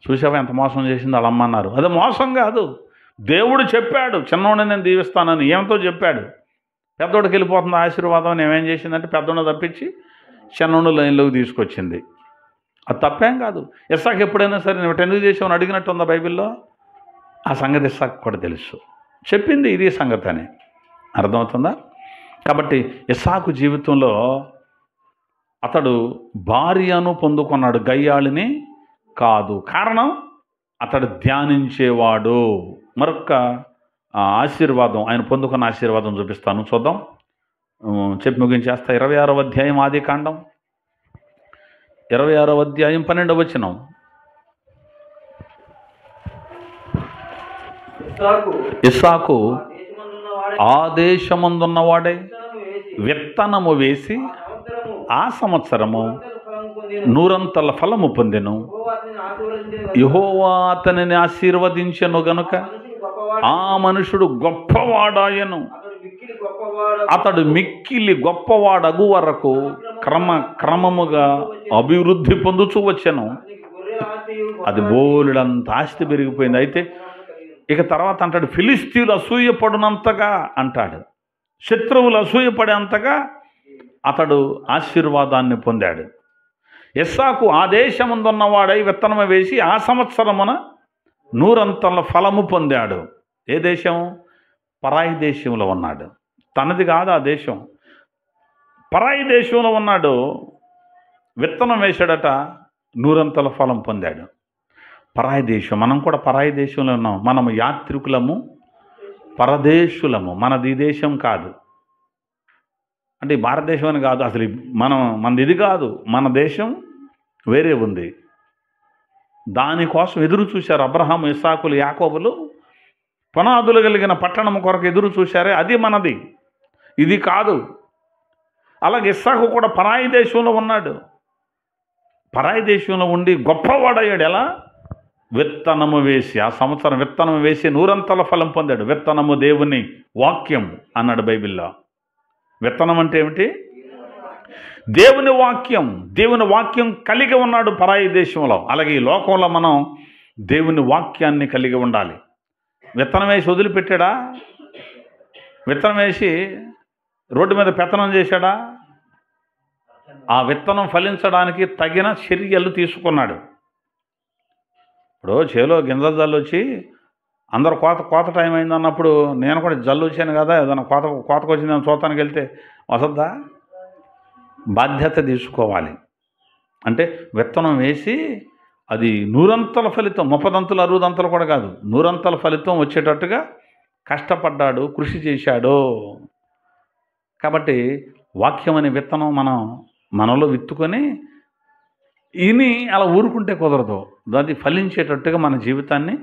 చూసావా ఎంత మోసం చేసింది వాళ్ళ అమ్మ అన్నారు. అది మోసం కాదు, దేవుడు చెప్పాడు చిన్నోడిని నేను దీవిస్తానని. ఏమితో చెప్పాడు? పెద్దోడికి వెళ్ళిపోతుంది ఆశీర్వాదం అని. ఏమేం చేసిందంటే పెద్దోడిని తప్పించి చిన్నోడు లైన్లోకి తీసుకొచ్చింది. అది తప్పేం కాదు. ఇస్సాకు ఎప్పుడైనా సరే నువ్వు ఎందుకు చేసావు అని అడిగినట్టు ఉందా బైబిల్లో? ఆ సంగతి ఇస్సాకు కూడా తెలుసు, చెప్పింది ఇది సంగతి అని. అర్థమవుతుందా? కాబట్టి ఇస్సాకు జీవితంలో అతడు భార్యను పొందుకున్నాడు, గయ్యాళిని కాదు. కారణం అతడు ధ్యానించేవాడు. మరొక ఆశీర్వాదం, ఆయన పొందుకున్న ఆశీర్వాదం చూపిస్తాను, చూద్దాం. చెప్పి ముగించేస్తా. 26వ అధ్యాయం ఆదికాండం 26వ అధ్యాయం 12వ వచనం. ఇస్సాకు ఆ దేశమందున్నవాడై విత్తనము వేసి ఆ సంవత్సరము 100 ఫలము పొందెను. యెహోవా అతనిని ఆశీర్వదించెను గనుక ఆ మనుషుడు గొప్పవాడాయను. అతడు మిక్కిలి గొప్పవాడగు వరకు క్రమముగా అభివృద్ధి పొందుచూ వచ్చెను. అది బోలెడంత ఆస్తి పెరిగిపోయింది. అయితే ఇక తర్వాత అంటాడు, ఫిలిస్తీయులు అసూయపడినంతగా అంటాడు, శత్రువులు అసూయపడేంతగా అతడు ఆశీర్వాదాన్ని పొందాడు. ఇస్సాకు ఆ దేశముందున్నవాడై విత్తనము వేసి ఆ సంవత్సరమున 100 ఫలము పొందాడు. ఏ దేశం? పరాయి దేశంలో ఉన్నాడు, తనది కాదు ఆ దేశం. పరాయి దేశంలో ఉన్నాడు, విత్తనం వేశాడట, 100 ఫలం పొందాడు. పరాయి దేశం. మనం కూడా పరాయి దేశంలో ఉన్నాం. మనము యాత్రికులము, పరదేశులము. మనది ఈ దేశం కాదు. అంటే భారతదేశం అని కాదు, అసలు మనది ఇది కాదు, మన దేశం వేరే ఉంది. దానికోసం ఎదురు చూశారు అబ్రహాము, ఇస్సాకులు, యాకోబులు. పునాదులు కలిగిన పట్టణం కొరకు ఎదురు చూశారే, అది మనది, ఇది కాదు. అలాగే ఇస్సాకు కూడా పరాయి దేశంలో ఉన్నాడు. పరాయి దేశంలో ఉండి గొప్పవాడయ్యాడు. ఎలా? విత్తనము వేసి ఆ సంవత్సరం విత్తనము వేసి 100 ఫలం పొందాడు. విత్తనము దేవుని వాక్యం అన్నాడు బైబిల్లో. విత్తనం అంటే ఏమిటి? దేవుని వాక్యం. దేవుని వాక్యం కలిగి ఉన్నాడు పరాయి దేశంలో. అలాగే ఈ లోకంలో మనం దేవుని వాక్యాన్ని కలిగి ఉండాలి. విత్తనం వేసి వదిలిపెట్టాడా? విత్తనం వేసి రోడ్డు మీద పెత్తనం చేశాడా? ఆ విత్తనం ఫలించడానికి తగిన చర్యలు తీసుకున్నాడు. ఇప్పుడు చేలో గింజలు వచ్చి అందరూ కోత కోత టైం అయింది అన్నప్పుడు నేను కూడా జల్లు వచ్చాను కదా, ఏదైనా కోతకు వచ్చిందని చూడటానికి వెళ్తే వసద్దా? బాధ్యత తీసుకోవాలి. అంటే విత్తనం వేసి అది 100 ఫలితం, 30 60 కూడా కాదు, 100 ఫలితం వచ్చేటట్టుగా కష్టపడ్డాడు, కృషి చేశాడు. కాబట్టి వాక్యం అనే విత్తనం మనలో విత్తుకొని ఇని అలా ఊరుకుంటే కుదరదు. అది ఫలించేటట్టుగా మన జీవితాన్ని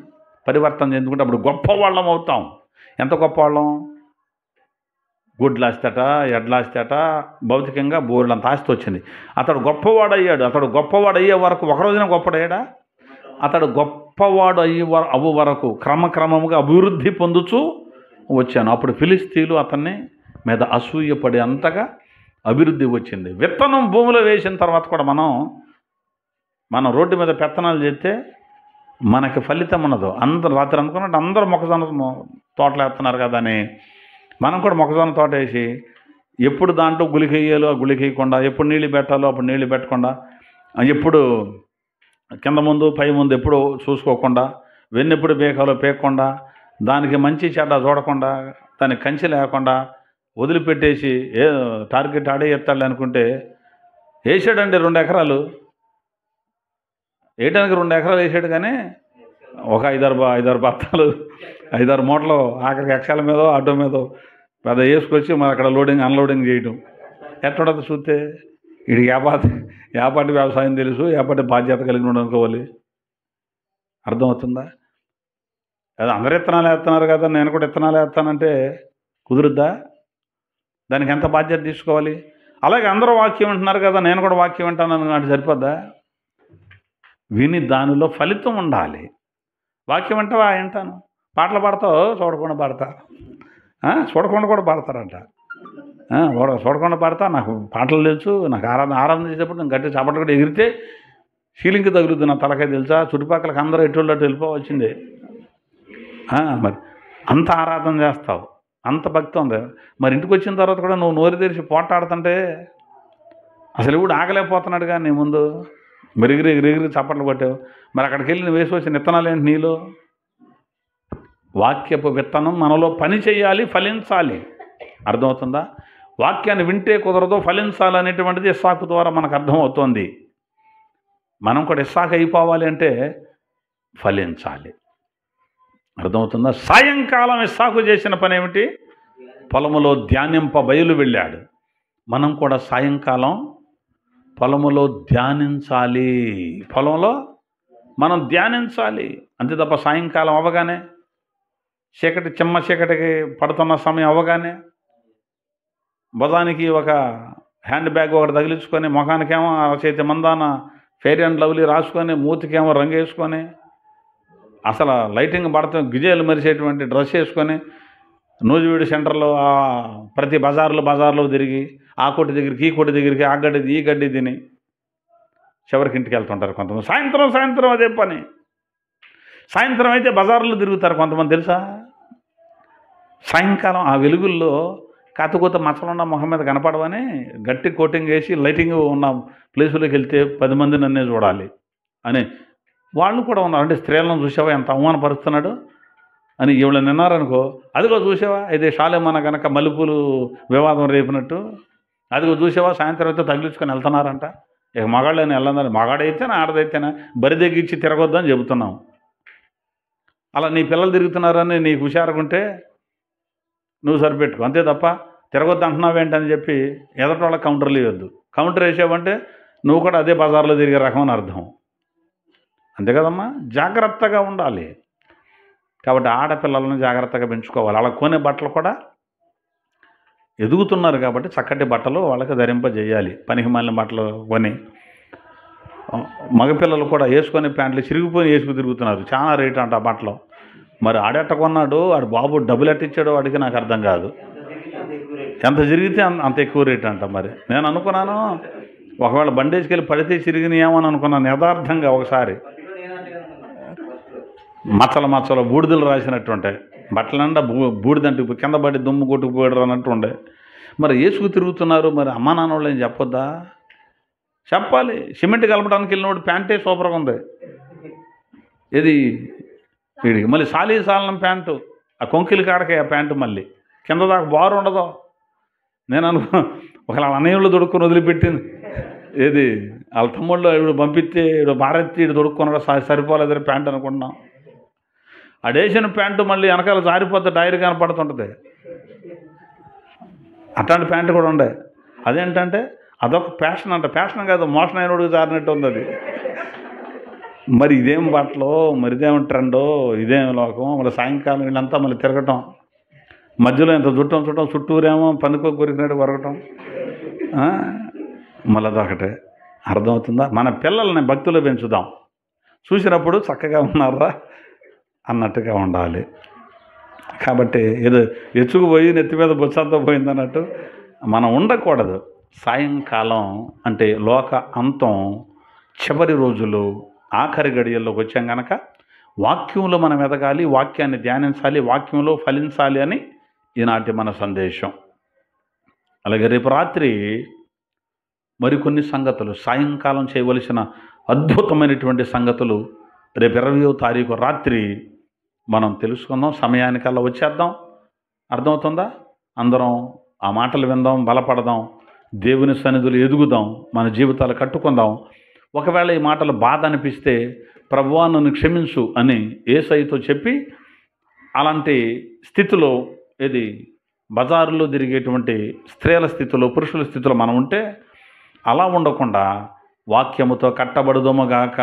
పరివర్తన చెందుకుంటే అప్పుడు గొప్పవాళ్ళం అవుతాం. ఎంత గొప్పవాళ్ళం? గుడ్లాస్తేట, ఎడ్లాస్తేట, భౌతికంగా బోర్లంత ఆస్తి వచ్చింది. అతడు గొప్పవాడయ్యాడు. అతడు గొప్పవాడు అయ్యే వరకు ఒక రోజున గొప్పడయ్యాడా? అతడు గొప్పవాడు అవ్వు వరకు క్రమక్రమముగా అభివృద్ధి పొందుతూ వచ్చాను. అప్పుడు ఫిలిస్తీన్లు అతన్ని మీద అసూయపడే అంతగా అభివృద్ధి వచ్చింది. విత్తనం భూమిలో వేసిన తర్వాత కూడా మనం రోడ్డు మీద పెత్తనాలు చేస్తే మనకి ఫలితం ఉండదు. అందరూ రాత్రి అనుకున్నట్టు అందరూ మొక్కజొన్న తోటలు వేస్తున్నారు కదా అని మనం కూడా మొక్కజొన్న తోట వేసి ఎప్పుడు దాంట్లో గుళిక వేయాలో ఆ గుళిక వేయకుండా, ఎప్పుడు నీళ్ళు పెట్టాలో అప్పుడు నీళ్ళు పెట్టకుండా, ఎప్పుడు కింద ముందు పై ముందు ఎప్పుడు చూసుకోకుండా, వెన్నెప్పుడు పేకాలో పేకకుండా, దానికి మంచి చెడ్డ చూడకుండా, దానికి కంచి లేకుండా వదిలిపెట్టేసి టార్గెట్ ఆడే ఎత్తాడు అనుకుంటే వేసాడండి 2 ఎకరాలు వేయడానికి 2 ఎకరాలు వేసాడు. కానీ ఒక 5-6 బత్తాలు 5-6 మూటలు ఆఖరికి ఎక్సాల మీదో ఆటో మీదో పెద్ద వేసుకొచ్చి మరి అక్కడ లోడింగ్ అన్లోడింగ్ చేయడం ఎట్లుండదు చూస్తే. వీడికి ఏపాటి వ్యవసాయం తెలుసు, ఏపాటి బాధ్యత కలిగి ఉండనుకోవాలి. అర్థమవుతుందా? అదే అందరు విత్తనాలు వేస్తున్నారు కదా, నేను కూడా విత్తనాలు వేస్తానంటే కుదురుద్దా? దానికి ఎంత బాధ్యత తీసుకోవాలి? అలాగే అందరూ వాక్యం వింటున్నారు కదా, నేను కూడా వాక్యం వింటాను అంటే సరిపోద్దా? విని దానిలో ఫలితం ఉండాలి. వాక్యం వింటావా? వింటాను. పాటలు పాడతావు? చూడకుండా పాడతా. చూడకుండా కూడా పాడతారంట. చూడకుండా పాడతా. నాకు పాటలు తెలుసు. నాకు ఆరాధన చేసేటప్పుడు నేను గట్టి చప్పట్లు కూడా ఎగిరితే సీలింగ్కి తగులుద్ది నా తలకాయ తెలుసా. చుట్టుపక్కలకి అందరూ ఎటువంటి వెళ్ళిపోవచ్చింది. మరి అంత ఆరాధన చేస్తావు, అంత భక్తి ఉంది. మరి ఇంటికి వచ్చిన తర్వాత కూడా నువ్వు నోరు తెరిచి పోటాడుతుంటే అసలు ఇప్పుడు ఆగలేకపోతున్నాడు కానీ నీ ముందు మరి ఎగిరి చప్పట్లు కొట్టావు. మరి అక్కడికి వెళ్ళి నువ్వు వేసి వచ్చిన విత్తనాలు ఏంటి నీలో? వాక్యపు విత్తనం మనలో పని చేయాలి, ఫలించాలి. అర్థమవుతుందా? వాక్యాన్ని వింటే కుదరదు, ఫలించాలనేటువంటిది ఇస్సాకు ద్వారా మనకు అర్థమవుతోంది. మనం కూడా ఇస్సాకు అయిపోవాలి అంటే ఫలించాలి. అర్థమవుతుందా? సాయంకాలం ఇస్సాకు చేసిన పని ఏమిటి? పొలములో ధ్యానింప బయలు వెళ్ళాడు. మనం కూడా సాయంకాలం పొలములో ధ్యానించాలి. పొలంలో మనం ధ్యానించాలి. అంతే తప్ప సాయంకాలం అవ్వగానే చిమ్మ చీకటికి పడుతున్న సమయం అవ్వగానే బదానికి ఒక హ్యాండ్ బ్యాగ్ ఒకటి తగిలించుకొని, ముఖానికేమో చేతి మందాన ఫెయిర్ అండ్ లవ్లీ రాసుకొని, మూతికేమో రంగు వేసుకొని, అసలు లైటింగ్ పడుతున్న గిజేలు మెరిసేటువంటి డ్రెస్ వేసుకొని నూజివీడు సెంటర్లో ప్రతి బజార్లో తిరిగి ఆ కొట్టి దగ్గరికి ఈ కొట్టి దగ్గరికి ఆ గడ్డి ఈ గడ్డి తిని చివరికి ఇంటికి వెళ్తుంటారు కొంతమంది. సాయంత్రం అదే పని. సాయంత్రం అయితే బజార్లో తిరుగుతారు కొంతమంది తెలుసా. సాయంకాలం ఆ వెలుగుల్లో కాతకూత మచ్చలున్న మొహం మీద కనపడవని గట్టి కోటింగ్ వేసి లైటింగ్ ఉన్న ప్లేసులోకి వెళ్తే 10 మంది నన్నే చూడాలి అని వాళ్ళు కూడా ఉన్నారు. అంటే స్త్రీలను చూసావా ఎంత అవమానపరుస్తున్నాడు అని ఇవాళ నిన్నారనుకో, అదిగో చూసావా ఇదే షాలేమన్న కనుక మల్లెపూలు వివాదం రేపినట్టు, అదిగో చూసావా సాయంత్రం అయితే తగిలించుకొని వెళ్తున్నారంట. ఇక మగాళ్ళని వెళ్ళన్నారు. మగాడైతేనా ఆడదైతేనా బరి తెగించి తిరగొద్దని చెబుతున్నాం. అలా నీ పిల్లలు తిరుగుతున్నారని నీకు హుషారుకుంటే నువ్వు సరిపెట్టుకో. అంతే తప్ప తిరగొద్దు అంటున్నావేంటని చెప్పి ఎదటి వాళ్ళకి కౌంటర్లు ఇవ్వద్దు. కౌంటర్ వేసావంటే నువ్వు కూడా అదే బజార్లో తిరిగే రకం అని అర్థం. అంతే కదమ్మా, జాగ్రత్తగా ఉండాలి. కాబట్టి ఆడపిల్లలను జాగ్రత్తగా పెంచుకోవాలి. వాళ్ళ కొనే బట్టలు కూడా ఎదుగుతున్నారు కాబట్టి చక్కటి బట్టలు వాళ్ళకి ధరింపజేయాలి. పనికి మాలిన బట్టలు కొని, మగపిల్లలు కూడా వేసుకొని ప్యాంట్లు చిరిగిపోయి వేసుకు తిరుగుతున్నారు. చాలా రేటు అంట ఆ బట్టలు. మరి ఆడెట్ట కొన్నాడు, ఆడు బాబు డబ్బులు ఎట్టిచ్చాడో వాడికి నాకు అర్థం కాదు. ఎంత చిరిగితే అంత ఎక్కువ రేటు అంట. మరి నేను అనుకున్నాను ఒకవేళ బండేసుకెళ్ళి పడితే చిరిగినాయేమని అనుకున్నాను యథార్థంగా. ఒకసారి మచ్చలు బూడిదలు రాసినట్టు ఉంటాయి బట్టలంట, బూడిదంటే కింద పడి దుమ్ము కొట్టుకుపోయాడు అన్నట్టు ఉండే. మరి వేసుకు తిరుగుతున్నారు. మరి అమ్మా నాన్న వాళ్ళు ఏం చెప్పొద్దా? చెప్పాలి. సిమెంట్ కలపడానికి వెళ్ళినోడు ప్యాంటే సూపర్గా ఉంది. ఇది వీడికి మళ్ళీ సాలీసాలనం ప్యాంటు, ఆ కొంకిలి కాడకే ఆ ప్యాంటు, మళ్ళీ కింద దాకా బారు ఉండదు. నేను ఒకవేళ అన్నయ్యళ్ళు దొడుక్కొని వదిలిపెట్టింది ఏది వాళ్ళ తమ్ముళ్ళు ఇప్పుడు పంపిస్తే ఇప్పుడు భారతి ఇటు దొడుక్కున్నాడు, సరిపోలేదని ప్యాంటు అనుకుంటున్నాం. అడేసిన ప్యాంటు మళ్ళీ వెనకాల జారిపోతే డైరీ కనపడుతుంటుంది. అట్లాంటి ప్యాంటు కూడా ఉండే. అదేంటంటే అదొక ఫ్యాషన్ అంట. ఫ్యాషన్ కాదు, మోషన్ అయినోడికి జారినట్టు ఉంది అది. మరి ఇదేం బట్టలో, మరి ఇదేం ట్రెండో, ఇదేం లోకం. మళ్ళీ సాయంకాలం వీళ్ళంతా మళ్ళీ తిరగటం, మధ్యలో ఎంత చుట్టం చుట్టూరేమో పందుకో కొరికినట్టు కొరగటం. మళ్ళీ అదొకటే. అర్థమవుతుందా? మన పిల్లల్ని భక్తిలో పెంచుదాం. చూసినప్పుడు చక్కగా ఉన్నారా అన్నట్టుగా ఉండాలి. కాబట్టి ఏదో ఎచ్చుకుపోయి నెత్తి మీద బొచ్చంతా పోయిందన్నట్టు మనం ఉండకూడదు. సాయంకాలం అంటే లోక అంతం, చివరి రోజులు, ఆఖరి గడియల్లోకి వచ్చాం కనుక వాక్యంలో మనం ఎదగాలి, వాక్యాన్ని ధ్యానించాలి, వాక్యంలో ఫలించాలి అని ఈనాటి మన సందేశం. అలాగే రేపు రాత్రి మరికొన్ని సంగతులు, సాయంకాలం చేయవలసిన అద్భుతమైనటువంటి సంగతులు రేపు 20వ తారీఖు రాత్రి మనం తెలుసుకుందాం. సమయానికల్లా వచ్చేద్దాం. అర్థమవుతుందా? అందరం ఆ మాటలు విందాం, బలపడదాం, దేవుని సన్నిధిలో ఎదుగుదాం, మన జీవితాలు కట్టుకుందాం. ఒకవేళ ఈ మాటలు బాధ అనిపిస్తే ప్రభువా నన్ను క్షమించు అని యేసయ్యతో చెప్పి, అలాంటి స్థితిలో ఏది బజారులో తిరిగేటువంటి స్త్రీల స్థితిలో, పురుషుల స్థితిలో మనం ఉంటే అలా ఉండకుండా వాక్యముతో కట్టబడుదుమగాక,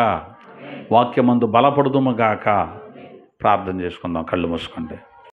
వాక్యమందు బలపడుదుమగాక. ప్రార్థన చేసుకుందాం. కళ్ళు మూసుకోండి.